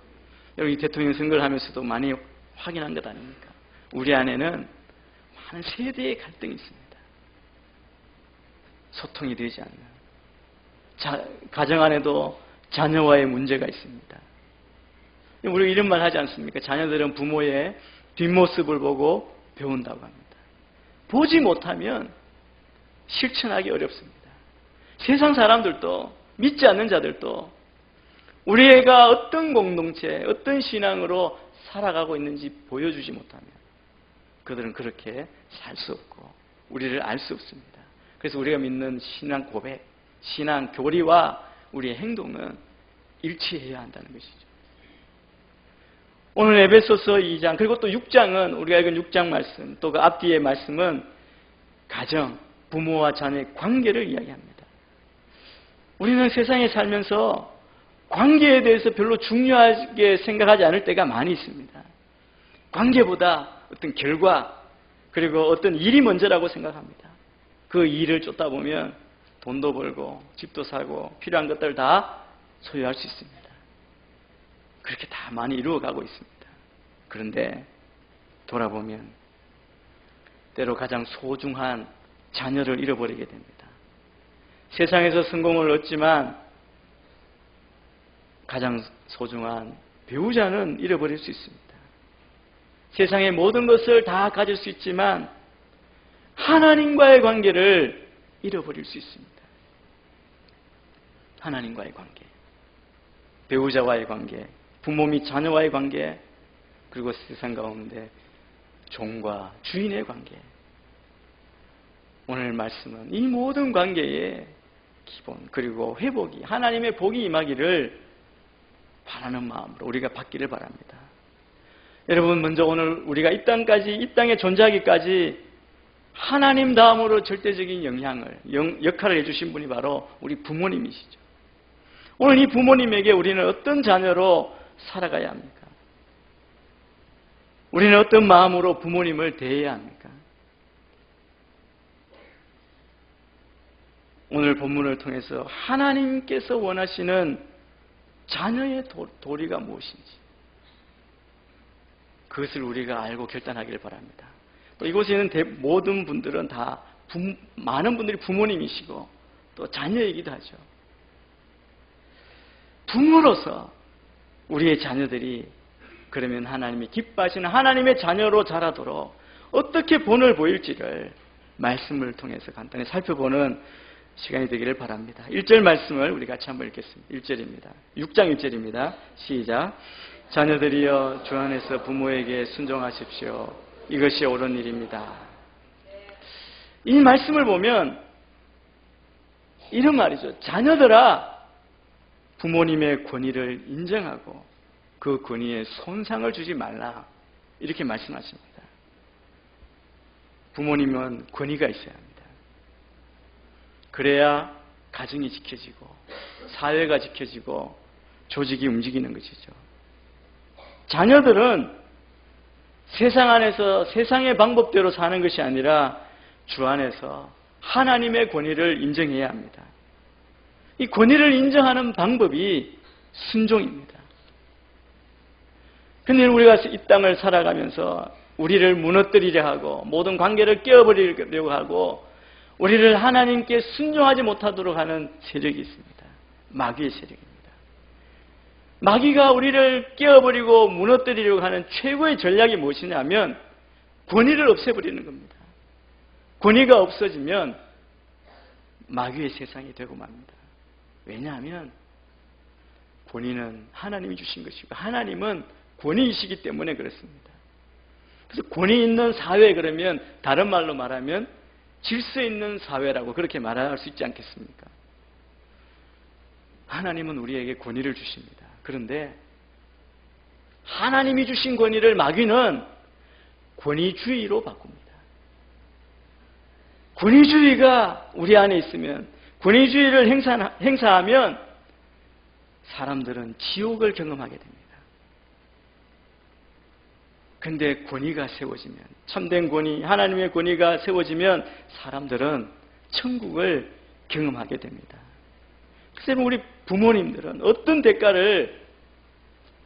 여기 대통령 선거를 하면서도 많이 확인한 것 아닙니까? 우리 안에는 많은 세대의 갈등이 있습니다. 소통이 되지 않는, 가정 안에도 자녀와의 문제가 있습니다. 우리 이런 말 하지 않습니까? 자녀들은 부모의 뒷모습을 보고 배운다고 합니다. 보지 못하면 실천하기 어렵습니다. 세상 사람들도 믿지 않는 자들도 우리 애가 어떤 공동체, 어떤 신앙으로 살아가고 있는지 보여주지 못하면 그들은 그렇게 살 수 없고 우리를 알 수 없습니다. 그래서 우리가 믿는 신앙 고백, 신앙 교리와 우리의 행동은 일치해야 한다는 것이죠. 오늘 에베소서 2장 그리고 또 6장은 우리가 읽은 6장 말씀, 또 그 앞뒤의 말씀은 가정, 부모와 자녀의 관계를 이야기합니다. 우리는 세상에 살면서 관계에 대해서 별로 중요하게 생각하지 않을 때가 많이 있습니다. 관계보다 어떤 결과 그리고 어떤 일이 먼저라고 생각합니다. 그 일을 쫓다 보면 돈도 벌고 집도 사고 필요한 것들 다 소유할 수 있습니다. 그렇게 다 많이 이루어가고 있습니다. 그런데 돌아보면 때로 가장 소중한 자녀를 잃어버리게 됩니다. 세상에서 성공을 얻지만 가장 소중한 배우자는 잃어버릴 수 있습니다. 세상의 모든 것을 다 가질 수 있지만 하나님과의 관계를 잃어버릴 수 있습니다. 하나님과의 관계, 배우자와의 관계, 부모 및 자녀와의 관계, 그리고 세상 가운데 종과 주인의 관계. 오늘 말씀은 이 모든 관계의 기본 그리고 회복이 하나님의 복이 임하기를 바라는 마음으로 우리가 받기를 바랍니다. 여러분, 먼저 오늘 우리가 이 땅에 존재하기까지 하나님 다음으로 절대적인 역할을 해주신 분이 바로 우리 부모님이시죠. 오늘 이 부모님에게 우리는 어떤 자녀로 살아가야 합니까? 우리는 어떤 마음으로 부모님을 대해야 합니까? 오늘 본문을 통해서 하나님께서 원하시는 자녀의 도리가 무엇인지 그것을 우리가 알고 결단하기를 바랍니다. 또 이곳에 있는 모든 분들은 다 많은 분들이 부모님이시고 또 자녀이기도 하죠. 부모로서 우리의 자녀들이 그러면 하나님이 기뻐하시는 하나님의 자녀로 자라도록 어떻게 본을 보일지를 말씀을 통해서 간단히 살펴보는 시간이 되기를 바랍니다. 1절 말씀을 우리 같이 한번 읽겠습니다. 1절입니다. 6장 1절입니다. 시작. 자녀들이여 주 안에서 부모에게 순종하십시오. 이것이 옳은 일입니다. 이 말씀을 보면 이런 말이죠. 자녀들아, 부모님의 권위를 인정하고 그 권위에 손상을 주지 말라. 이렇게 말씀하십니다. 부모님은 권위가 있어야 합니다. 그래야 가정이 지켜지고 사회가 지켜지고 조직이 움직이는 것이죠. 자녀들은 세상 안에서 세상의 방법대로 사는 것이 아니라 주 안에서 하나님의 권위를 인정해야 합니다. 이 권위를 인정하는 방법이 순종입니다. 근데 우리가 이 땅을 살아가면서 우리를 무너뜨리려 하고 모든 관계를 깨어버리려고 하고 우리를 하나님께 순종하지 못하도록 하는 세력이 있습니다. 마귀의 세력입니다. 마귀가 우리를 깨어버리고 무너뜨리려고 하는 최고의 전략이 무엇이냐면 권위를 없애버리는 겁니다. 권위가 없어지면 마귀의 세상이 되고 맙니다. 왜냐하면 권위는 하나님이 주신 것이고 하나님은 권위이시기 때문에 그렇습니다. 그래서 권위 있는 사회 그러면 다른 말로 말하면 질서 있는 사회라고 그렇게 말할 수 있지 않겠습니까? 하나님은 우리에게 권위를 주십니다. 그런데 하나님이 주신 권위를 마귀는 권위주의로 바꿉니다. 권위주의가 우리 안에 있으면 권위주의를 행사하면 사람들은 지옥을 경험하게 됩니다. 근데 권위가 세워지면 참된 권위, 하나님의 권위가 세워지면 사람들은 천국을 경험하게 됩니다. 그래서 우리 부모님들은 어떤 대가를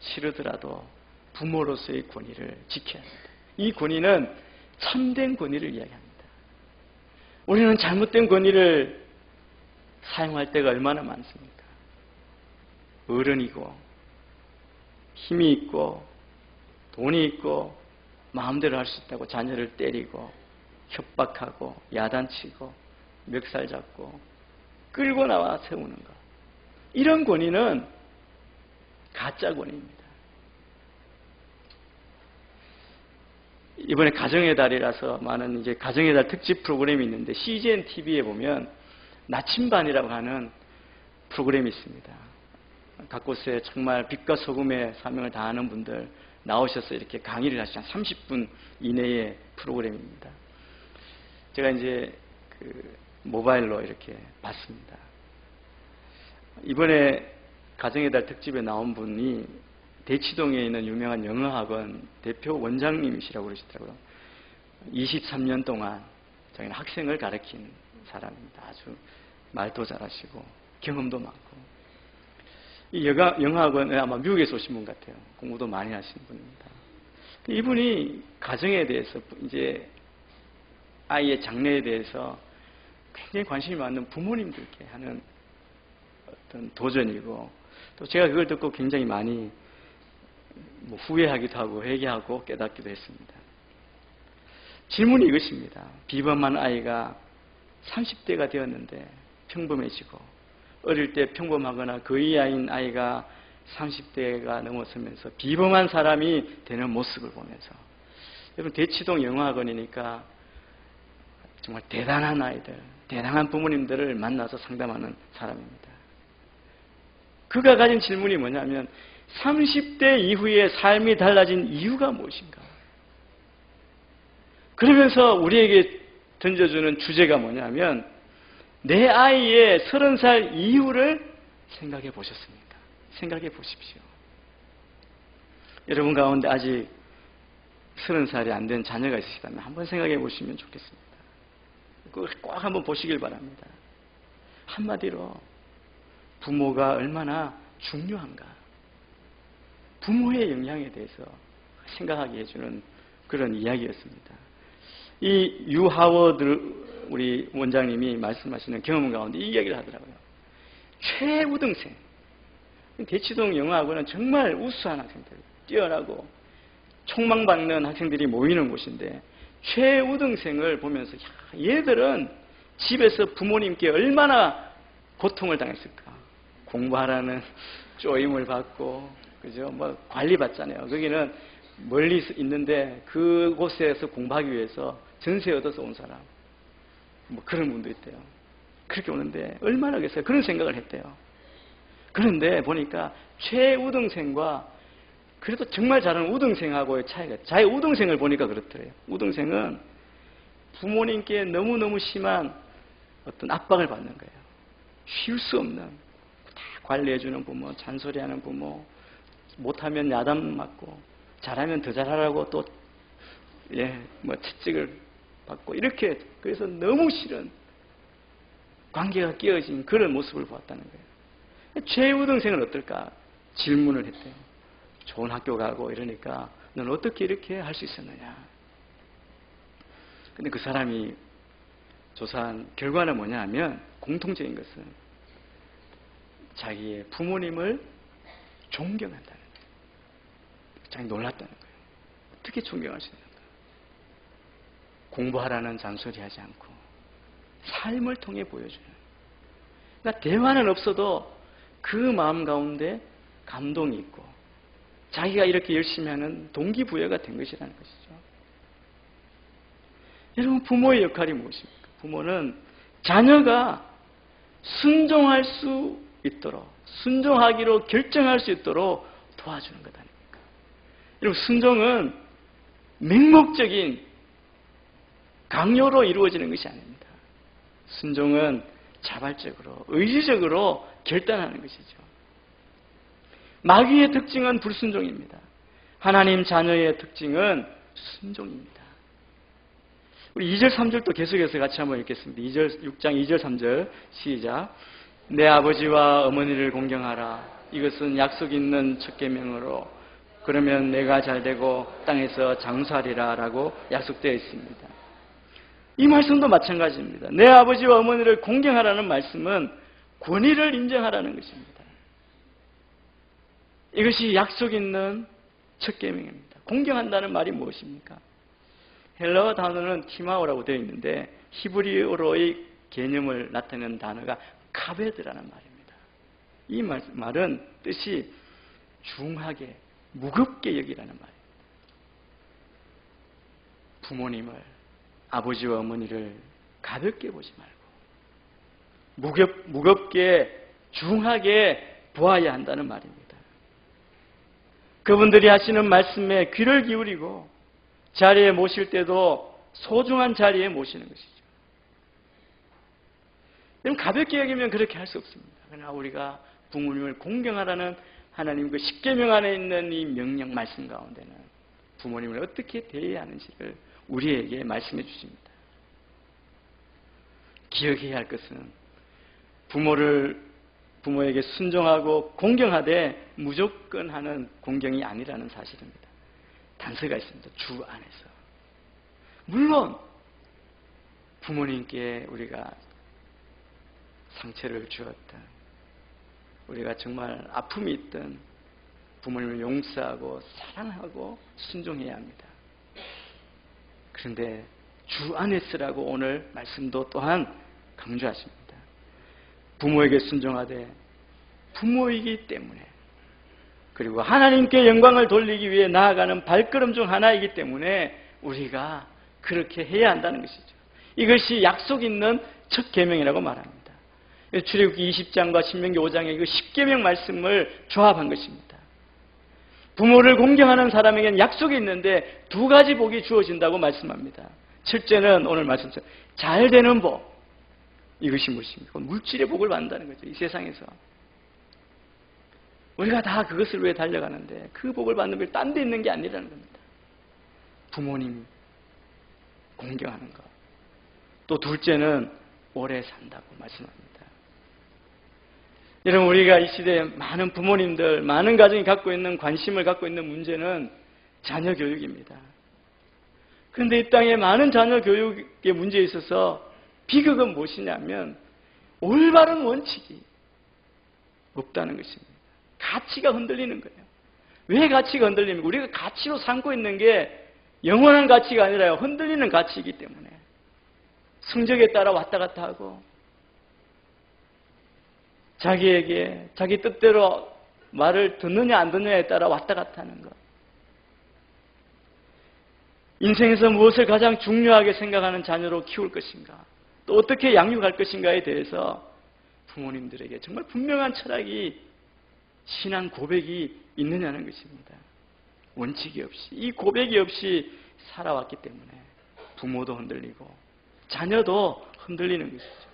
치르더라도 부모로서의 권위를 지켜야 합니다. 이 권위는 참된 권위를 이야기합니다. 우리는 잘못된 권위를 사용할 때가 얼마나 많습니까? 어른이고 힘이 있고 돈이 있고 마음대로 할 수 있다고 자녀를 때리고 협박하고 야단치고 멱살 잡고 끌고 나와 세우는 것. 이런 권위는 가짜 권위입니다. 이번에 가정의 달이라서 많은 이제 가정의 달 특집 프로그램이 있는데 CGN TV에 보면 나침반이라고 하는 프로그램이 있습니다. 각 곳에 정말 빛과 소금의 사명을 다하는 분들 나오셔서 이렇게 강의를 하시는 30분 이내의 프로그램입니다. 제가 이제 모바일로 이렇게 봤습니다. 이번에 가정의 달 특집에 나온 분이 대치동에 있는 유명한 영어학원 대표 원장님이시라고 그러시더라고요. 23년 동안 자기는 학생을 가르친 사람입니다. 아주 말도 잘하시고 경험도 많고. 이 영어학원에 아마 미국에서 오신 분 같아요. 공부도 많이 하시는 분입니다. 이분이 가정에 대해서 이제 아이의 장래에 대해서 굉장히 관심이 많은 부모님들께 하는 어떤 도전이고 또 제가 그걸 듣고 굉장히 많이 후회하기도 하고 회개하고 깨닫기도 했습니다. 질문이 이것입니다. 비범한 아이가 30대가 되었는데 평범해지고 어릴 때 평범하거나 그 이하인 아이가 30대가 넘어서면서 비범한 사람이 되는 모습을 보면서 여러분 대치동 영어학원이니까 정말 대단한 아이들, 대단한 부모님들을 만나서 상담하는 사람입니다. 그가 가진 질문이 뭐냐면 30대 이후에 삶이 달라진 이유가 무엇인가? 그러면서 우리에게 던져주는 주제가 뭐냐면 내 아이의 30살 이후를 생각해 보셨습니까? 생각해 보십시오. 여러분 가운데 아직 30살이 안 된 자녀가 있으시다면 한번 생각해 보시면 좋겠습니다. 꼭 한번 보시길 바랍니다. 한마디로 부모가 얼마나 중요한가. 부모의 영향에 대해서 생각하게 해주는 그런 이야기였습니다. 이 유하워드 우리 원장님이 말씀하시는 경험 가운데 이 이야기를 하더라고요. 최우등생. 대치동 영어학원은 정말 우수한 학생들, 뛰어나고 촉망받는 학생들이 모이는 곳인데 최우등생을 보면서 얘들은 집에서 부모님께 얼마나 고통을 당했을까. 공부하라는 쪼임을 받고 그죠? 관리받잖아요. 거기는 멀리 있는데 그곳에서 공부하기 위해서 전세 얻어서 온 사람. 그런 분도 있대요. 그렇게 오는데 얼마나 그랬어요? 그런 생각을 했대요. 그런데 보니까 최우등생과 그래도 정말 잘하는 우등생하고의 차이가, 자기 우등생을 보니까 그렇더래요. 우등생은 부모님께 너무너무 심한 어떤 압박을 받는 거예요. 쉴 수 없는, 다 관리해주는 부모, 잔소리하는 부모, 못하면 야단 맞고, 잘하면 더 잘하라고 또 채찍을 받고 이렇게 그래서 너무 싫은 관계가 깨어진 그런 모습을 보았다는 거예요. 최우등생은 어떨까? 질문을 했대요. 좋은 학교 가고 이러니까 넌 어떻게 이렇게 할 수 있었느냐? 근데 그 사람이 조사한 결과는 뭐냐 하면 공통적인 것은 자기의 부모님을 존경한다는 거예요. 굉장히 놀랐다는 거예요. 어떻게 존경할 수 있는가? 공부하라는 잔소리 하지 않고 삶을 통해 보여주는. 그러니까 대화는 없어도 그 마음 가운데 감동이 있고 자기가 이렇게 열심히 하는 동기부여가 된 것이라는 것이죠. 여러분, 부모의 역할이 무엇입니까? 부모는 자녀가 순종할 수 있도록, 순종하기로 결정할 수 있도록 도와주는 것 아닙니까? 여러분, 순종은 맹목적인 강요로 이루어지는 것이 아닙니다. 순종은 자발적으로, 의지적으로 결단하는 것이죠. 마귀의 특징은 불순종입니다. 하나님 자녀의 특징은 순종입니다. 우리 2절, 3절도 계속해서 같이 한번 읽겠습니다. 6장 2절, 3절 시작. 내 아버지와 어머니를 공경하라. 이것은 약속 있는 첫 계명으로 그러면 내가 잘되고 땅에서 장수하리라 라고 약속되어 있습니다. 이 말씀도 마찬가지입니다. 내 아버지와 어머니를 공경하라는 말씀은 권위를 인정하라는 것입니다. 이것이 약속 있는 첫 계명입니다. 공경한다는 말이 무엇입니까? 헬라어 단어는 티마오라고 되어 있는데 히브리어로의 개념을 나타내는 단어가 카베드라는 말입니다. 이 말은 뜻이 중하게, 무겁게 여기라는 말입니다. 부모님을, 아버지와 어머니를 가볍게 보지 말고 무겁게, 중하게 보아야 한다는 말입니다. 그분들이 하시는 말씀에 귀를 기울이고 자리에 모실 때도 소중한 자리에 모시는 것이죠. 여러분, 가볍게 여기면 그렇게 할 수 없습니다. 그러나 우리가 부모님을 공경하라는 하나님 그 십계명 안에 있는 이 명령 말씀 가운데는 부모님을 어떻게 대해야 하는지를 우리에게 말씀해 주십니다. 기억해야 할 것은 부모에게 순종하고 공경하되 무조건 하는 공경이 아니라는 사실입니다. 단서가 있습니다. 주 안에서. 물론 부모님께 우리가 상처를 주었다, 우리가 정말 아픔이 있든 부모님을 용서하고 사랑하고 순종해야 합니다. 그런데 주 안에서라고 오늘 말씀도 또한 강조하십니다. 부모에게 순종하되 부모이기 때문에, 그리고 하나님께 영광을 돌리기 위해 나아가는 발걸음 중 하나이기 때문에 우리가 그렇게 해야 한다는 것이죠. 이것이 약속 있는 첫 계명이라고 말합니다. 출애굽기 20장과 신명기 5장의 그 10계명 말씀을 조합한 것입니다. 부모를 공경하는 사람에게는 약속이 있는데 두 가지 복이 주어진다고 말씀합니다. 첫째는 오늘 말씀처럼 잘 되는 복. 이것이 무엇입니까? 물질의 복을 받는다는 거죠. 이 세상에서. 우리가 다 그것을 위해 달려가는데 그 복을 받는 게 딴 데 있는 게 아니라는 겁니다. 부모님 공경하는 것. 또 둘째는 오래 산다고 말씀합니다. 여러분, 우리가 이 시대에 많은 부모님들, 많은 가정이 갖고 있는 관심을 갖고 있는 문제는 자녀 교육입니다. 그런데 이 땅에 많은 자녀 교육의 문제에 있어서 비극은 무엇이냐면 올바른 원칙이 없다는 것입니다. 가치가 흔들리는 거예요. 왜 가치가 흔들립니까? 우리가 가치로 삼고 있는 게 영원한 가치가 아니라 흔들리는 가치이기 때문에 성적에 따라 왔다 갔다 하고 자기에게 자기 뜻대로 말을 듣느냐 안 듣느냐에 따라 왔다 갔다 하는 것. 인생에서 무엇을 가장 중요하게 생각하는 자녀로 키울 것인가, 또 어떻게 양육할 것인가에 대해서 부모님들에게 정말 분명한 철학이, 신앙 고백이 있느냐는 것입니다. 원칙이 없이, 이 고백이 없이 살아왔기 때문에 부모도 흔들리고 자녀도 흔들리는 것이죠.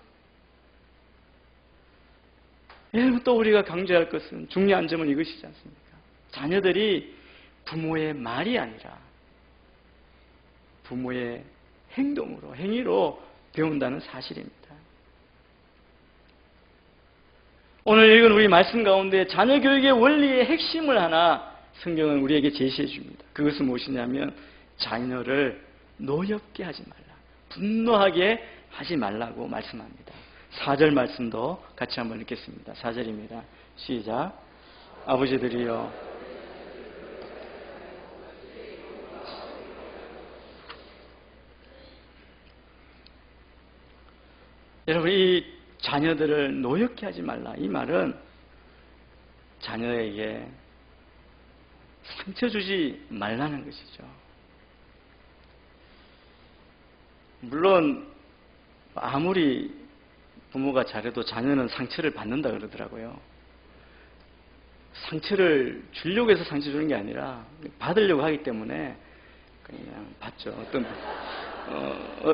여러분, 또 우리가 강조할 것은, 중요한 점은 이것이지 않습니까? 자녀들이 부모의 말이 아니라 부모의 행동으로, 행위로 배운다는 사실입니다. 오늘 읽은 우리 말씀 가운데 자녀 교육의 원리의 핵심을 하나 성경은 우리에게 제시해 줍니다. 그것은 무엇이냐면 자녀를 노엽게 하지 말라, 분노하게 하지 말라고 말씀합니다. 4절 말씀도 같이 한번 읽겠습니다. 4절입니다. 시작. 아버지들이여 여러분, 이 자녀들을 노엽게 하지 말라, 이 말은 자녀에게 상처 주지 말라는 것이죠. 물론 아무리 부모가 잘해도 자녀는 상처를 받는다 그러더라고요. 상처를 주려고 해서 상처 주는 게 아니라 받으려고 하기 때문에 그냥 받죠.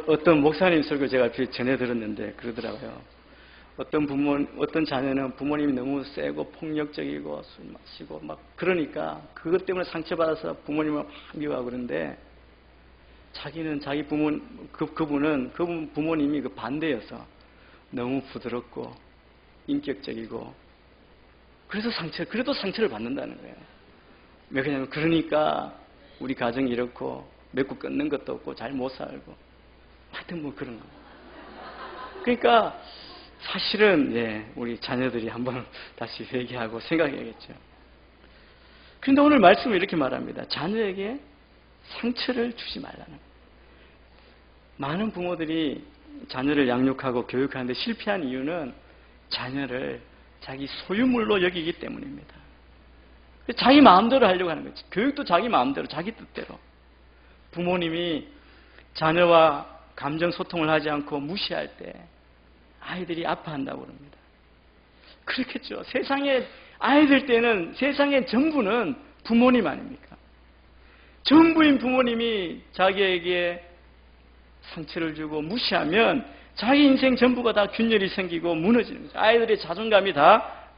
어떤 목사님 설교 제가 전해 들었는데 그러더라고요. 어떤 자녀는 부모님이 너무 세고 폭력적이고 술 마시고 막 그러니까 그것 때문에 상처받아서 부모님을 막 미워하고 그러는데 자기는 자기 그분은 부모님이 그 반대여서 너무 부드럽고 인격적이고 그래도 상처를 받는다는 거예요. 왜 그러냐면 그러니까 우리 가정이 이렇고 맺고 끊는 것도 없고 잘 못 살고 하여튼 뭐 그런 거. 그러니까 사실은 우리 자녀들이 한번 다시 회개하고 생각해야겠죠. 그런데 오늘 말씀은 이렇게 말합니다. 자녀에게 상처를 주지 말라는 거예요. 많은 부모들이 자녀를 양육하고 교육하는데 실패한 이유는 자녀를 자기 소유물로 여기기 때문입니다. 자기 마음대로 하려고 하는 거지. 교육도 자기 마음대로, 자기 뜻대로. 부모님이 자녀와 감정 소통을 하지 않고 무시할 때 아이들이 아파한다고 그럽니다. 그렇겠죠. 세상에 아이들 때는 세상의 전부는 부모님 아닙니까? 전부인 부모님이 자기에게 상처를 주고 무시하면 자기 인생 전부가 다 균열이 생기고 무너지는 거죠. 아이들의 자존감이 다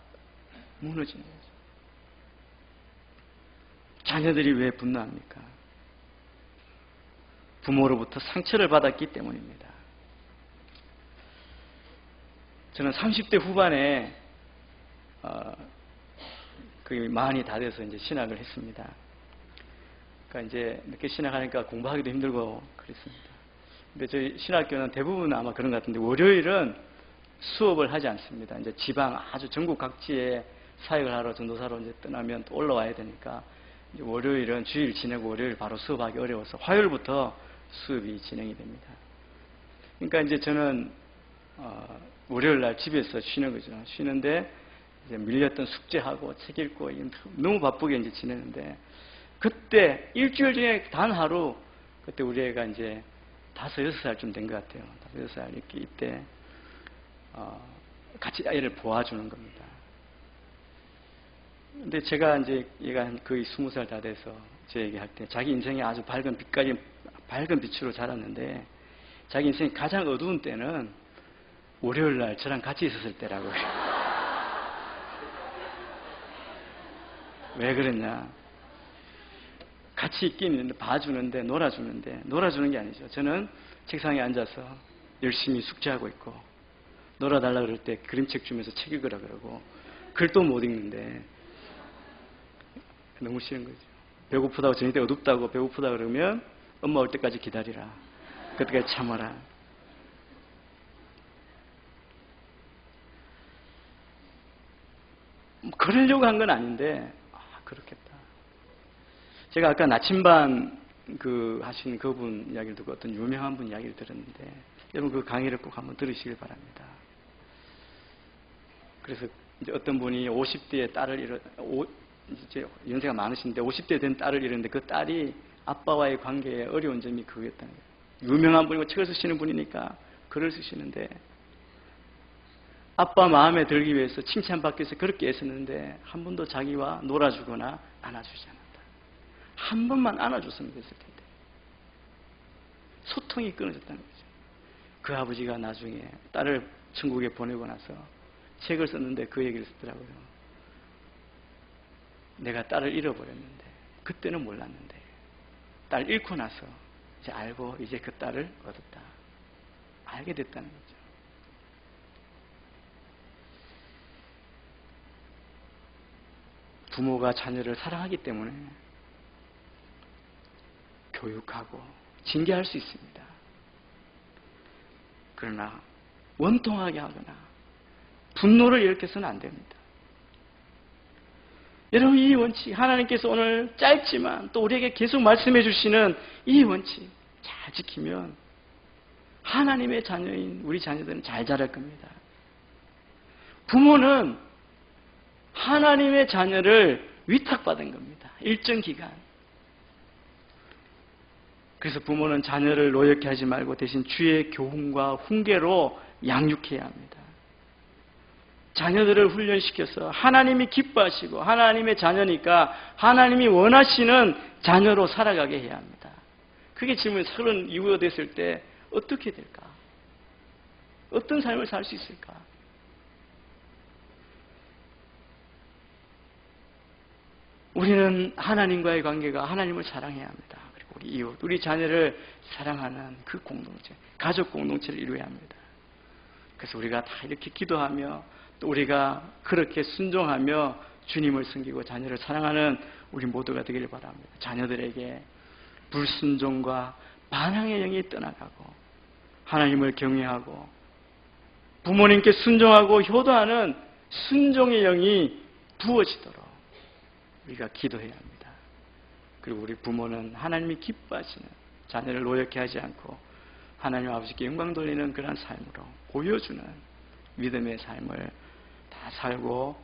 무너지는 거죠. 자녀들이 왜 분노합니까? 부모로부터 상처를 받았기 때문입니다. 저는 30대 후반에 거의 마흔이 다 돼서 이제 신학을 했습니다. 그러니까 이제 늦게 신학하니까 공부하기도 힘들고 그랬습니다. 근데 저희 신학교는 대부분 아마 그런 것 같은데 월요일은 수업을 하지 않습니다. 이제 지방 아주 전국 각지에 사역을 하러 전도사로 이제 떠나면 또 올라와야 되니까 이제 월요일은 주일 지내고 월요일 바로 수업하기 어려워서 화요일부터 수업이 진행이 됩니다. 그러니까 이제 저는 월요일 날 집에서 쉬는 거죠. 쉬는데 이제 밀렸던 숙제하고 책 읽고 너무 바쁘게 이제 지내는데 그때 일주일 중에 단 하루 그때 우리 애가 이제 5, 6살쯤 된 것 같아요. 5, 6살 이렇게 이때 같이 애를 보아주는 겁니다. 근데 제가 이제 얘가 거의 20살 다 돼서 제 얘기할 때 자기 인생에 아주 밝은 빛으로 자랐는데 자기 인생이 가장 어두운 때는 월요일 날 저랑 같이 있었을 때라고 해요. 왜 그랬냐? 같이 있긴 있는데 봐주는데 놀아주는 게 아니죠. 저는 책상에 앉아서 열심히 숙제하고 있고 놀아달라 그럴 때 그림책 주면서 책 읽으라 그러고 글도 못 읽는데 너무 싫은 거죠. 배고프다고 저녁 때 어둡다고 배고프다 그러면 엄마 올 때까지 기다리라. 그때까지 참아라. 그러려고 한 건 아닌데 그렇겠다. 제가 아까 나침반 하신 그분 이야기를 듣고 어떤 유명한 분 이야기를 들었는데 여러분 그 강의를 꼭 한번 들으시길 바랍니다. 그래서 이제 어떤 분이 50대에 딸을 이제 연세가 많으신데 50대 된 딸을 잃었는데 그 딸이 아빠와의 관계에 어려운 점이 그거였다는 거예요. 유명한 분이고 책을 쓰시는 분이니까 글을 쓰시는데 아빠 마음에 들기 위해서 칭찬받기 위해서 그렇게 애썼는데 한 번도 자기와 놀아주거나 안아주지 않았다. 한 번만 안아줬으면 됐을 텐데 소통이 끊어졌다는 거죠. 그 아버지가 나중에 딸을 천국에 보내고 나서 책을 썼는데 그 얘기를 쓰더라고요. 내가 딸을 잃어버렸는데 그때는 몰랐는데 딸 잃고 나서 이제 알고 이제 그 딸을 얻었다. 알게 됐다는 거죠. 부모가 자녀를 사랑하기 때문에 교육하고 징계할 수 있습니다. 그러나 원통하게 하거나 분노를 일으켜서는 안 됩니다. 여러분, 이 원칙, 하나님께서 오늘 짧지만 또 우리에게 계속 말씀해 주시는 이 원칙 잘 지키면 하나님의 자녀인 우리 자녀들은 잘 자랄 겁니다. 부모는 하나님의 자녀를 위탁받은 겁니다. 일정 기간. 그래서 부모는 자녀를 노엽게 하지 말고 대신 주의 교훈과 훈계로 양육해야 합니다. 자녀들을 훈련시켜서 하나님이 기뻐하시고 하나님의 자녀니까 하나님이 원하시는 자녀로 살아가게 해야 합니다. 그게 질문이 30 이후가 됐을 때 어떻게 될까? 어떤 삶을 살 수 있을까? 우리는 하나님과의 관계가 하나님을 사랑해야 합니다. 그리고 우리 이웃, 우리 자녀를 사랑하는 그 공동체, 가족 공동체를 이루어야 합니다. 그래서 우리가 다 이렇게 기도하며 또 우리가 그렇게 순종하며 주님을 섬기고 자녀를 사랑하는 우리 모두가 되기를 바랍니다. 자녀들에게 불순종과 반항의 영이 떠나가고 하나님을 경외하고 부모님께 순종하고 효도하는 순종의 영이 부어지도록 우리가 기도해야 합니다. 그리고 우리 부모는 하나님이 기뻐하시는 자녀를 노엽게 하지 않고 하나님 아버지께 영광 돌리는 그런 삶으로 보여주는 믿음의 삶을 다 살고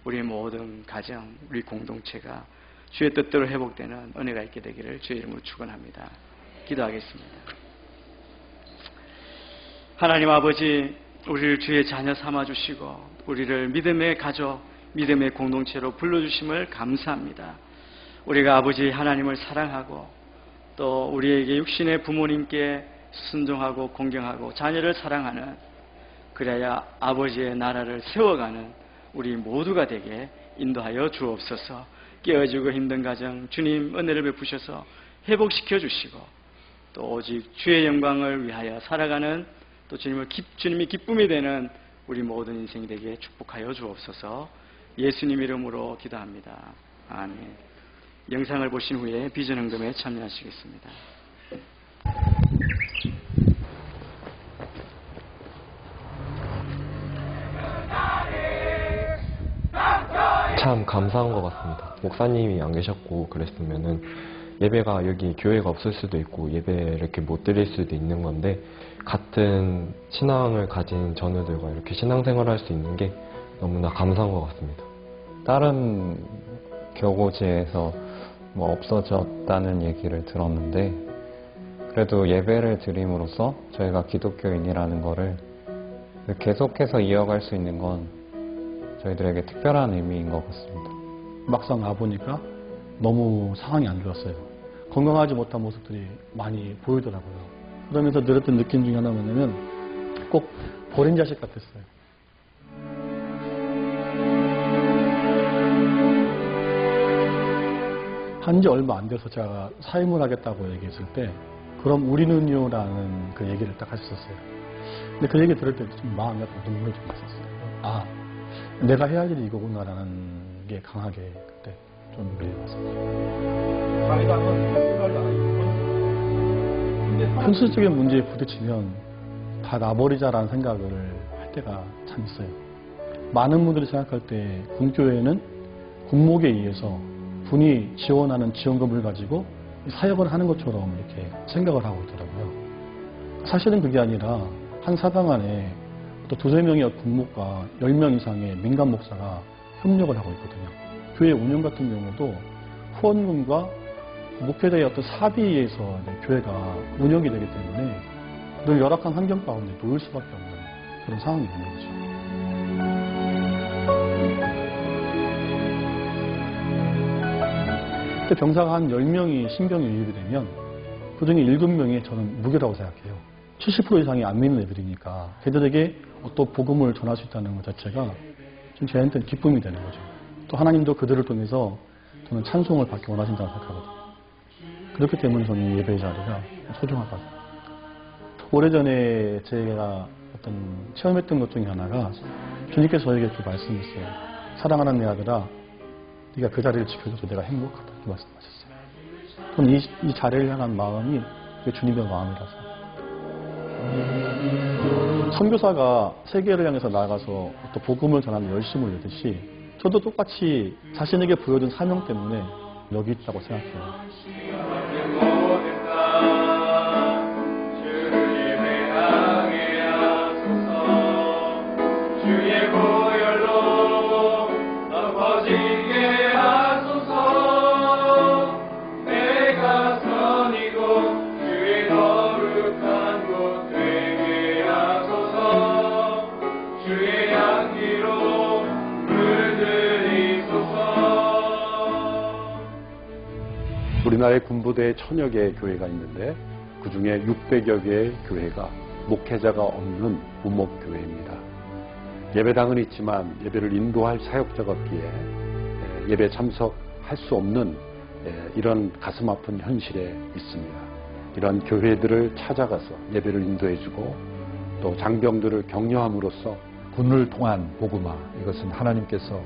우리 모든 가정, 우리 공동체가 주의 뜻대로 회복되는 은혜가 있게 되기를 주의 이름으로 축원합니다. 기도하겠습니다. 하나님 아버지, 우리를 주의 자녀 삼아주시고 우리를 믿음의 가족, 믿음의 공동체로 불러주심을 감사합니다. 우리가 아버지 하나님을 사랑하고 또 우리에게 육신의 부모님께 순종하고 공경하고 자녀를 사랑하는, 그래야 아버지의 나라를 세워가는 우리 모두가 되게 인도하여 주옵소서. 깨어지고 힘든 가정 주님 은혜를 베푸셔서 회복시켜 주시고 또 오직 주의 영광을 위하여 살아가는 또 주님이 기쁨이 되는 우리 모든 인생이 되게 축복하여 주옵소서. 예수님 이름으로 기도합니다. 아멘. 영상을 보신 후에 비전 헌금에 참여하시겠습니다. 참 감사한 것 같습니다. 목사님이 안 계셨고 그랬으면은 예배가 여기 교회가 없을 수도 있고 예배를 이렇게 못 드릴 수도 있는 건데, 같은 신앙을 가진 전우들과 이렇게 신앙생활을 할 수 있는 게 너무나 감사한 것 같습니다. 다른 교고지에서 뭐 없어졌다는 얘기를 들었는데, 그래도 예배를 드림으로써 저희가 기독교인이라는 거를 계속해서 이어갈 수 있는 건 저희들에게 특별한 의미인 것 같습니다. 막상 와보니까 너무 상황이 안 좋았어요. 건강하지 못한 모습들이 많이 보이더라고요. 그러면서 들었던 느낌 중에 하나가 뭐냐면 꼭 버린 자식 같았어요. 한지 얼마 안 돼서 제가 사임을 하겠다고 얘기했을 때, 그럼 우리는요라는 그 얘기를 딱 하셨었어요. 근데 그 얘기 들을 때 좀 마음이 눈물이 좀 났었어요. 아, 내가 해야 할 일이 이거구나라는 게 강하게 그때 좀 밀려왔었죠. 현실적인 문제에 부딪히면 다 놔버리자라는 생각을 할 때가 참 있어요. 많은 분들이 생각할 때 군교회는 군목에 의해서 군이 지원하는 지원금을 가지고 사역을 하는 것처럼 이렇게 생각을 하고 있더라고요. 사실은 그게 아니라 한 사당 안에 또 2-3명의 군목과 10명 이상의 민간 목사가 협력을 하고 있거든요. 교회 운영 같은 경우도 후원금과 목회자의 어떤 사비에 의해서 교회가 운영이 되기 때문에 늘 열악한 환경 가운데 놓일 수밖에 없는 그런 상황이 있는 거죠. 그때 병사가 한 10명이 신병에 유입이 되면 그 중에 7명이 저는 무교라고 생각해요. 70% 이상이 안 믿는 애들이니까 걔들에게 또 복음을 전할 수 있다는 것 자체가 좀 저한테는 기쁨이 되는 거죠. 또 하나님도 그들을 통해서 저는 찬송을 받기 원하신다고 생각하거든요. 그렇기 때문에 저는 예배 자리가 소중하다. 오래전에 제가 체험했던 것 중에 하나가 주님께서 저에게 그 말씀했어요. 사랑하는 내 아들아, 네가 그 자리를 지켜줘서 내가 행복하다. 그 말씀하셨어요. 저는 이 자리를 향한 마음이 주님의 마음이라서. 선교사가 세계를 향해서 나아가서 또 복음을 전하는 열심을 내듯이 저도 똑같이 자신에게 보여준 사명 때문에 여기 있다고 생각해요. 우리나라의 군부대에 1000여 개의 교회가 있는데 그 중에 600여 개의 교회가 목회자가 없는 무목교회입니다. 예배당은 있지만 예배를 인도할 사역자가 없기에 예배 참석할 수 없는 이런 가슴 아픈 현실에 있습니다. 이런 교회들을 찾아가서 예배를 인도해주고 또 장병들을 격려함으로써 군을 통한 복음화, 이것은 하나님께서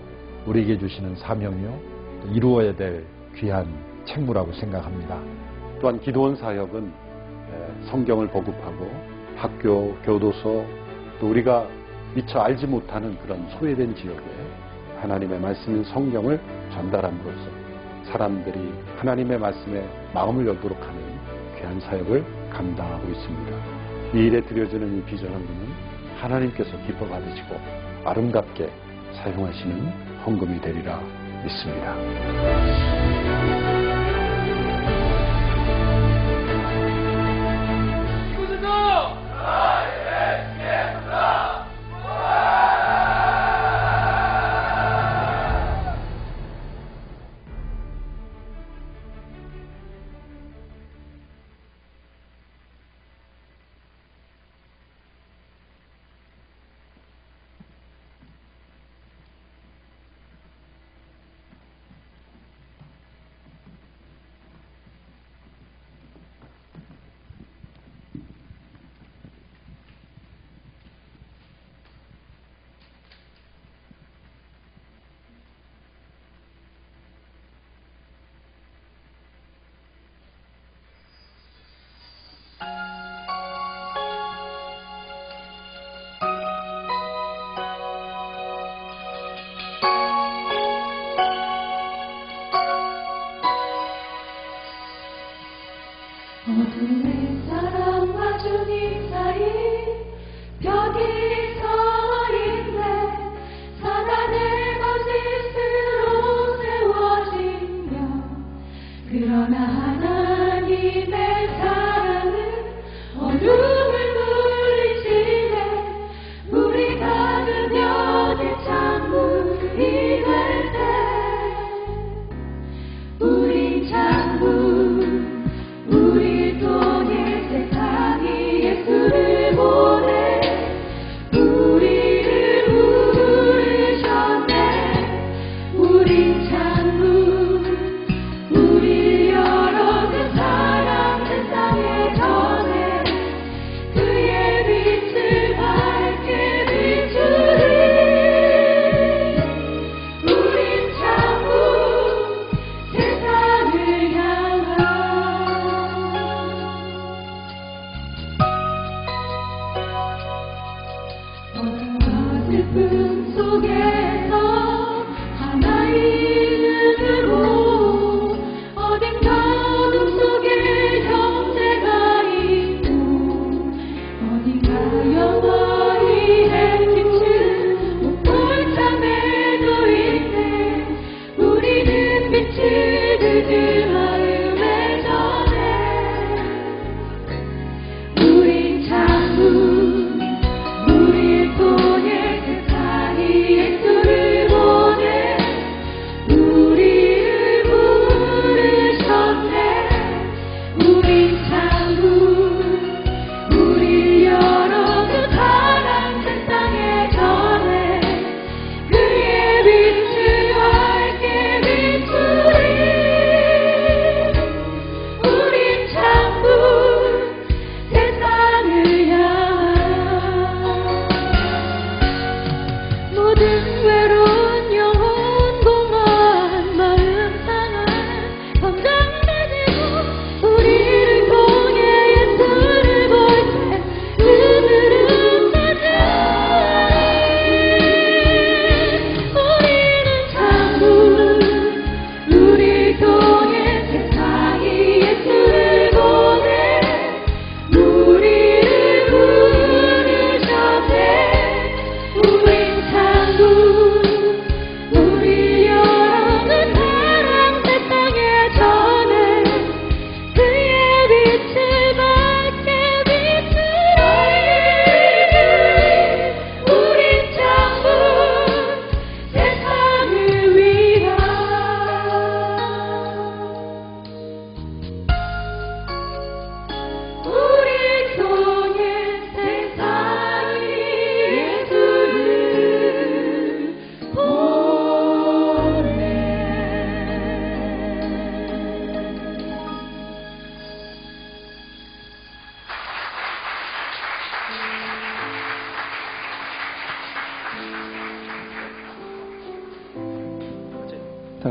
우리에게 주시는 사명이요 이루어야 될 귀한 책무라고 생각합니다. 또한 기도원 사역은 성경을 보급하고 학교, 교도소, 또 우리가 미처 알지 못하는 그런 소외된 지역에 하나님의 말씀인 성경을 전달함으로써 사람들이 하나님의 말씀에 마음을 열도록 하는 귀한 사역을 감당하고 있습니다. 이 일에 드려지는 이 비전헌금은 하나님께서 기뻐 받으시고 아름답게 사용하시는 헌금이 되리라 믿습니다.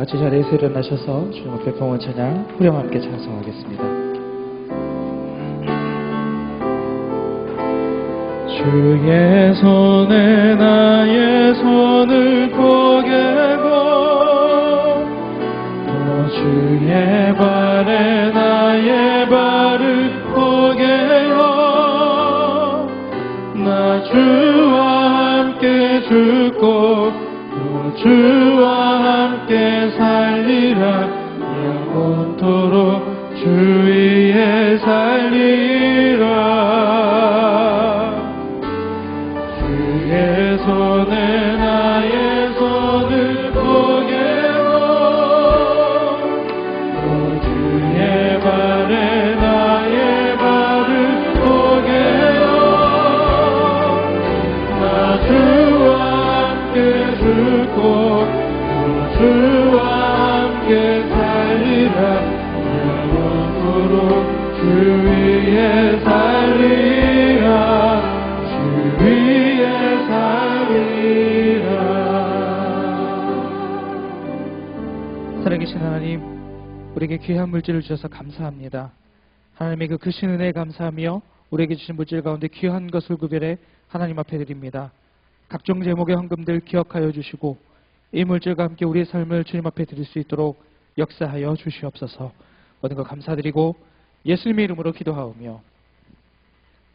같이 자리에서 일어나셔서 주님 앞에 봉헌 찬양 후렴 함께 찬송하겠습니다. 주의 손에 나의 손을 포개고 또 주의 발에 나의 발을 포개어 나 주와 함께 죽고 또 주와 함께 살리라 영원토록 주 위에 살리라 주의 손에 나의 손을 포개고 또 주의 발에 나의 발을 포개어 나 주와 함께 죽고 또 주와 함께 살리라 영원토록 주 위에 살리라 주 위에 살리라. 살아계신 하나님, 우리에게 귀한 물질을 주셔서 감사합니다. 하나님의 그 크신 은혜에 감사하며 우리에게 주신 물질 가운데 귀한 것을 구별해 하나님 앞에 드립니다. 각종 제목의 헌금들 기억하여 주시고 이 물질과 함께 우리의 삶을 주님 앞에 드릴 수 있도록 역사하여 주시옵소서. 모든 것 감사드리고 예수님의 이름으로 기도하오며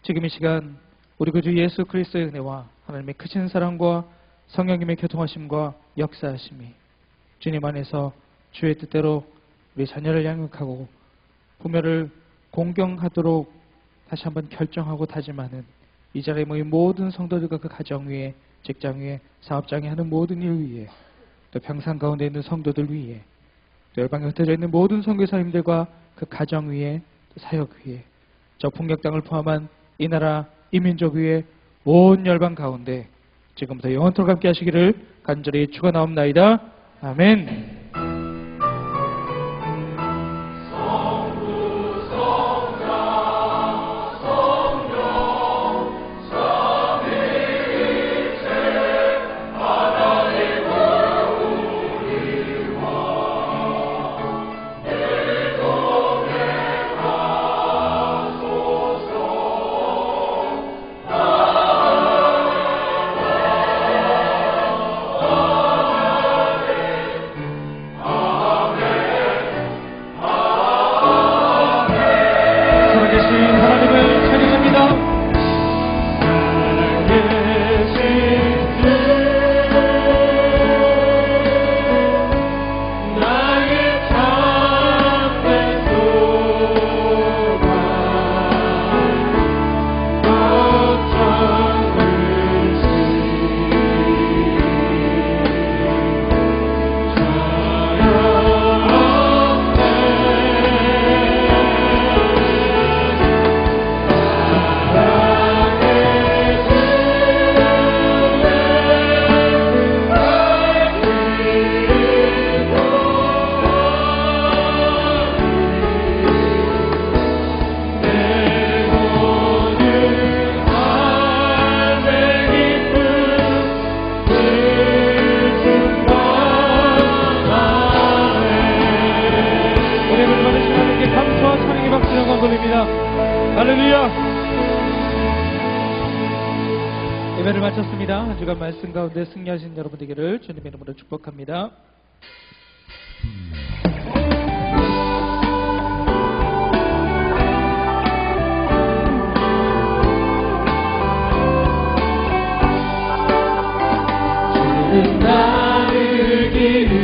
지금 이 시간 우리 구주 예수 그리스도의 은혜와 하나님의 크신 사랑과 성령님의 교통하심과 역사하심이 주님 안에서 주의 뜻대로 우리 자녀를 양육하고 부모를 공경하도록 다시 한번 결정하고 다짐하는 이 자리에 모인 모든 성도들과 그 가정 위에 직장 위에 사업장에 하는 모든 일 위에 또 평상 가운데 있는 성도들 위에 또 열방에 흩어져 있는 모든 선교사님들과 그 가정 위에 또 사역 위에 저 풍력 땅을 포함한 이 나라 이 민족 위에 온 열방 가운데 지금부터 영원토록 함께 하시기를 간절히 축원하옵나이다. 아멘. 예배를 마쳤습니다. 한 주간 말씀 가운데 승리하신 여러분 되기를 주님의 이름으로 축복합니다. 나를 기르